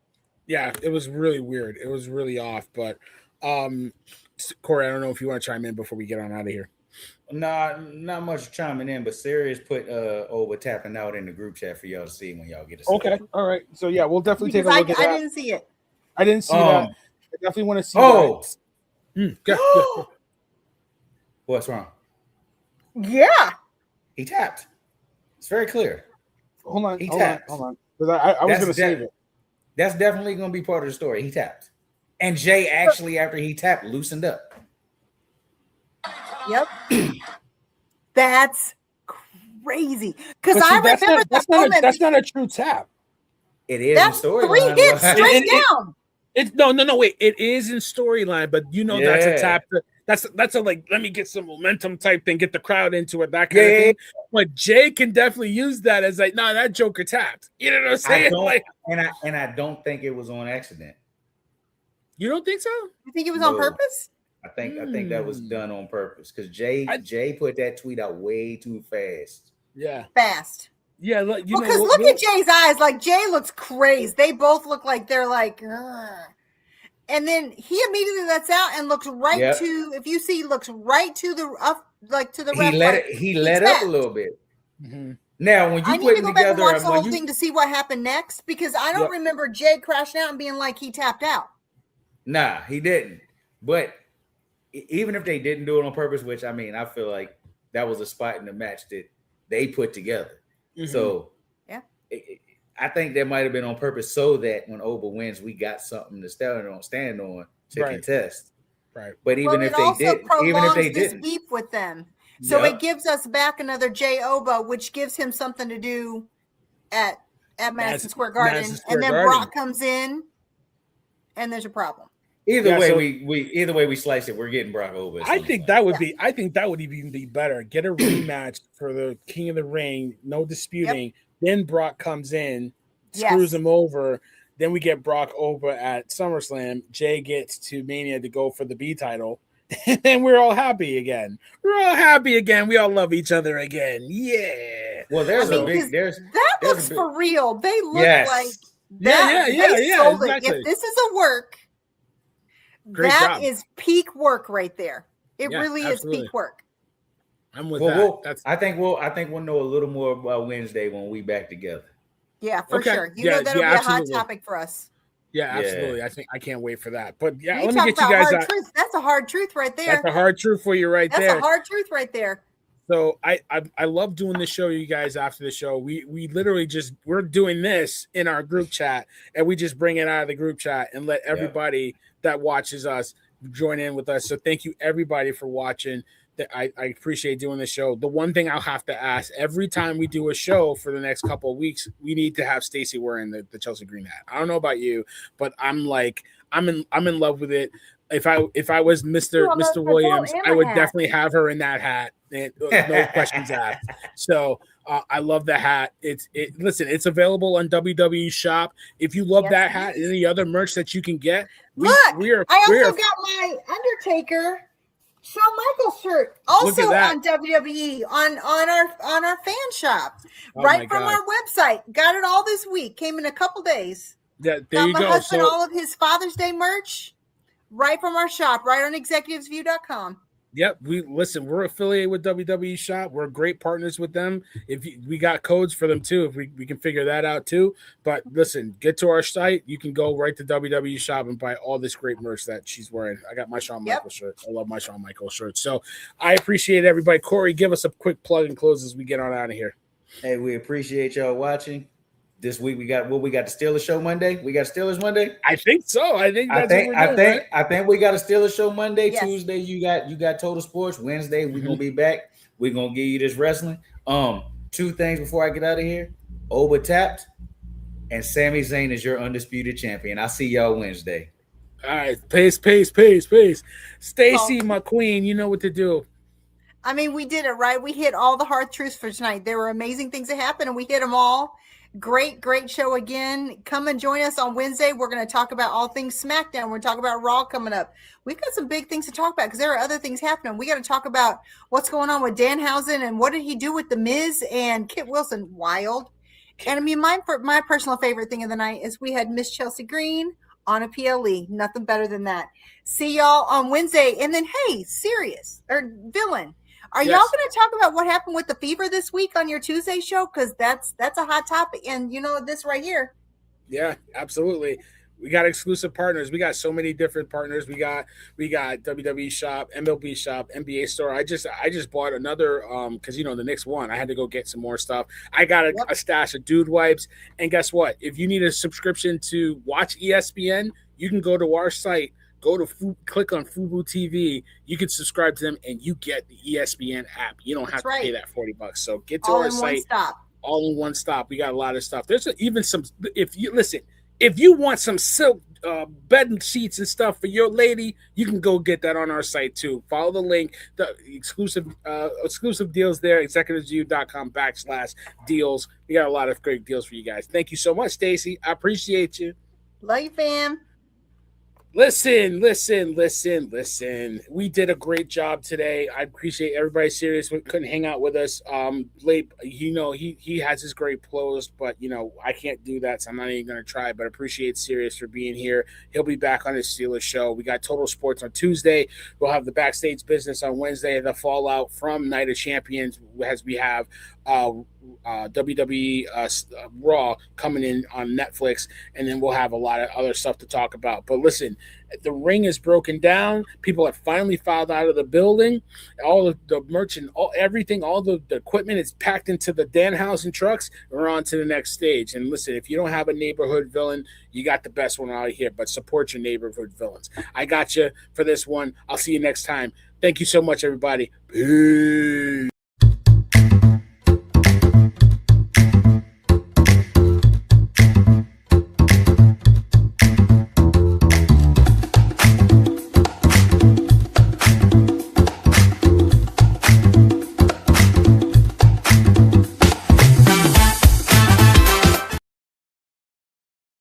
Yeah, it was really weird. It was really off. But Corey, I don't know if you want to chime in before we get on out of here. Nah, not much chiming in, but Sirius put over tapping out in the group chat for y'all to see when y'all get a Okay, all right. So yeah, we'll definitely take a Because look at that. I didn't see it. I didn't see that. I definitely want to see Oh, that. Go. What's wrong? Yeah. He tapped. It's very clear. Hold on. He Hold tapped. on. Because I was going to save it. That's definitely going to be part of the story. He tapped. And Jay actually, after he tapped, loosened up. Yep. That's crazy. Because I remember that's not a true tap. It is that's in storyline. 3 hits straight down. It's no, wait. It is in storyline, but that's a tap. That's a like, let me get some momentum type thing, get the crowd into it, that kind of thing. But Jay can definitely use that as like, nah, that Joker tapped. You know what I'm saying? And I don't think it was on accident. You don't think so? You think it was on purpose? I think that was done on purpose because Jay put that tweet out way too fast. Yeah, fast. Yeah, because look at Jay's eyes. Like Jay looks crazy. They both look like they're like, ugh. And then he immediately lets out and looks right to. If you see, looks right to the to the ref. He let up a little bit. Mm-hmm. Now, when you put together, back and watch the whole thing to see what happened next because I don't remember Jay crashing out and being like he tapped out. Nah, he didn't. But even if they didn't do it on purpose, which I mean, I feel like that was a spot in the match that they put together. Mm-hmm. So I think that might have been on purpose so that when Oba wins, we got something to stand on to contest. Right. But even if they didn't, beef with them, so it gives us back another Jay Oba, which gives him something to do at Madison Square Garden, and then Brock comes in, and there's a problem. Either way we slice it, we're getting Brock Oba. I think that would even be better. Get a rematch for the King of the Ring, no disputing. Yep. Then Brock comes in, screws him over. Then we get Brock Oba at SummerSlam. Jay gets to Mania to go for the B title. And we're all happy again. We're all happy again. We all love each other again. Yeah. Well, that looks for real. They look like that. Yeah. Exactly. If this is a work, great that job. Is peak work right there. It really is peak work. I'm with that. I think we'll know a little more about Wednesday when we back together. Yeah, for sure. You know that'll be a hot topic for us. Yeah, absolutely. I can't wait for that. But let me get you guys out. That's a hard truth right there. That's a hard truth for you there. That's a hard truth right there. So I love doing this show, you guys. After the show, we literally we're doing this in our group chat, and we just bring it out of the group chat and let everybody that watches us join in with us. So thank you everybody for watching. I appreciate doing this show. The one thing I'll have to ask every time we do a show for the next couple of weeks, we need to have Stacy wearing the Chelsea Green hat. I don't know about you, but I'm in love with it. If I was Mr. Williams, I would definitely have her in that hat. No questions asked. So I love the hat. Listen, it's available on WWE Shop. If you love that hat and any other merch that you can get, I also got my Undertaker Shawn Michaels shirt also on WWE on our fan shop right from our website. Got it all this week. Came in a couple days. Yeah, there you go. My husband all of his Father's Day merch right from our shop, right on executivesview.com. Yep, we're affiliated with WWE Shop. We're great partners with them. We got codes for them too, if we can figure that out too. But listen, get to our site. You can go right to WWE Shop and buy all this great merch that she's wearing. I got my Shawn Michaels shirt. I love my Shawn Michaels shirt. So I appreciate everybody. Corey, give us a quick plug and close as we get on out of here. Hey, we appreciate y'all watching. This week we got the Steelers show Monday. We got Steelers Monday. I think so. I think we got a Steelers show Monday. Yes. Tuesday you got Total Sports. Wednesday we're gonna be back. We're gonna give you this wrestling. Two things before I get out of here. Oba tapped, and Sami Zayn is your undisputed champion. I'll see y'all Wednesday. All right, peace. Stacy, my queen, you know what to do. I mean, we did it right. We hit all the hard truths for tonight. There were amazing things that happened, and we hit them all. Great show again. Come and join us on Wednesday. We're going to talk about all things SmackDown. We're going to talk about Raw coming up. We've got some big things to talk about because there are other things happening. We got to talk about what's going on with Danhausen and what did he do with The Miz and Kit Wilson. Wild. And I mean, my personal favorite thing of the night is we had Miss Chelsea Green on a PLE. Nothing better than that. See y'all on Wednesday. And then, hey, serious or villain. Are y'all going to talk about what happened with the fever this week on your Tuesday show? Because that's a hot topic. And you know this right here. Yeah, absolutely. We got exclusive partners. We got so many different partners. We got WWE Shop, MLB Shop, NBA Store. I just bought another because the Knicks won. I had to go get some more stuff. I got a stash of dude wipes. And guess what? If you need a subscription to watch ESPN, you can go to our site. Click on Fubu TV. You can subscribe to them, and you get the ESPN app. You don't have to pay that $40. So get to our site. All in one stop. We got a lot of stuff. There's even some. If you want some silk bed sheets and stuff for your lady, you can go get that on our site too. Follow the link. The exclusive deals there. executivesview.com/deals. We got a lot of great deals for you guys. Thank you so much, Stacy. I appreciate you. Love you, fam. Listen. We did a great job today. I appreciate everybody serious. We couldn't hang out with us late. He has his great closed, but I can't do that, so I'm not even going to try. But I appreciate Sirius for being here. He'll be back on his Steelers show. We got Total Sports on Tuesday. We'll have the backstage business on Wednesday. The fallout from Night of Champions, as we have WWE Raw coming in on Netflix, and then we'll have a lot of other stuff to talk about. But listen, the ring is broken down. People have finally filed out of the building. All of the merch and everything, all the equipment is packed into the Danhausen trucks. We're on to the next stage. And listen, if you don't have a neighborhood villain, you got the best one out here, but support your neighborhood villains. I got you for this one. I'll see you next time. Thank you so much, everybody. Peace.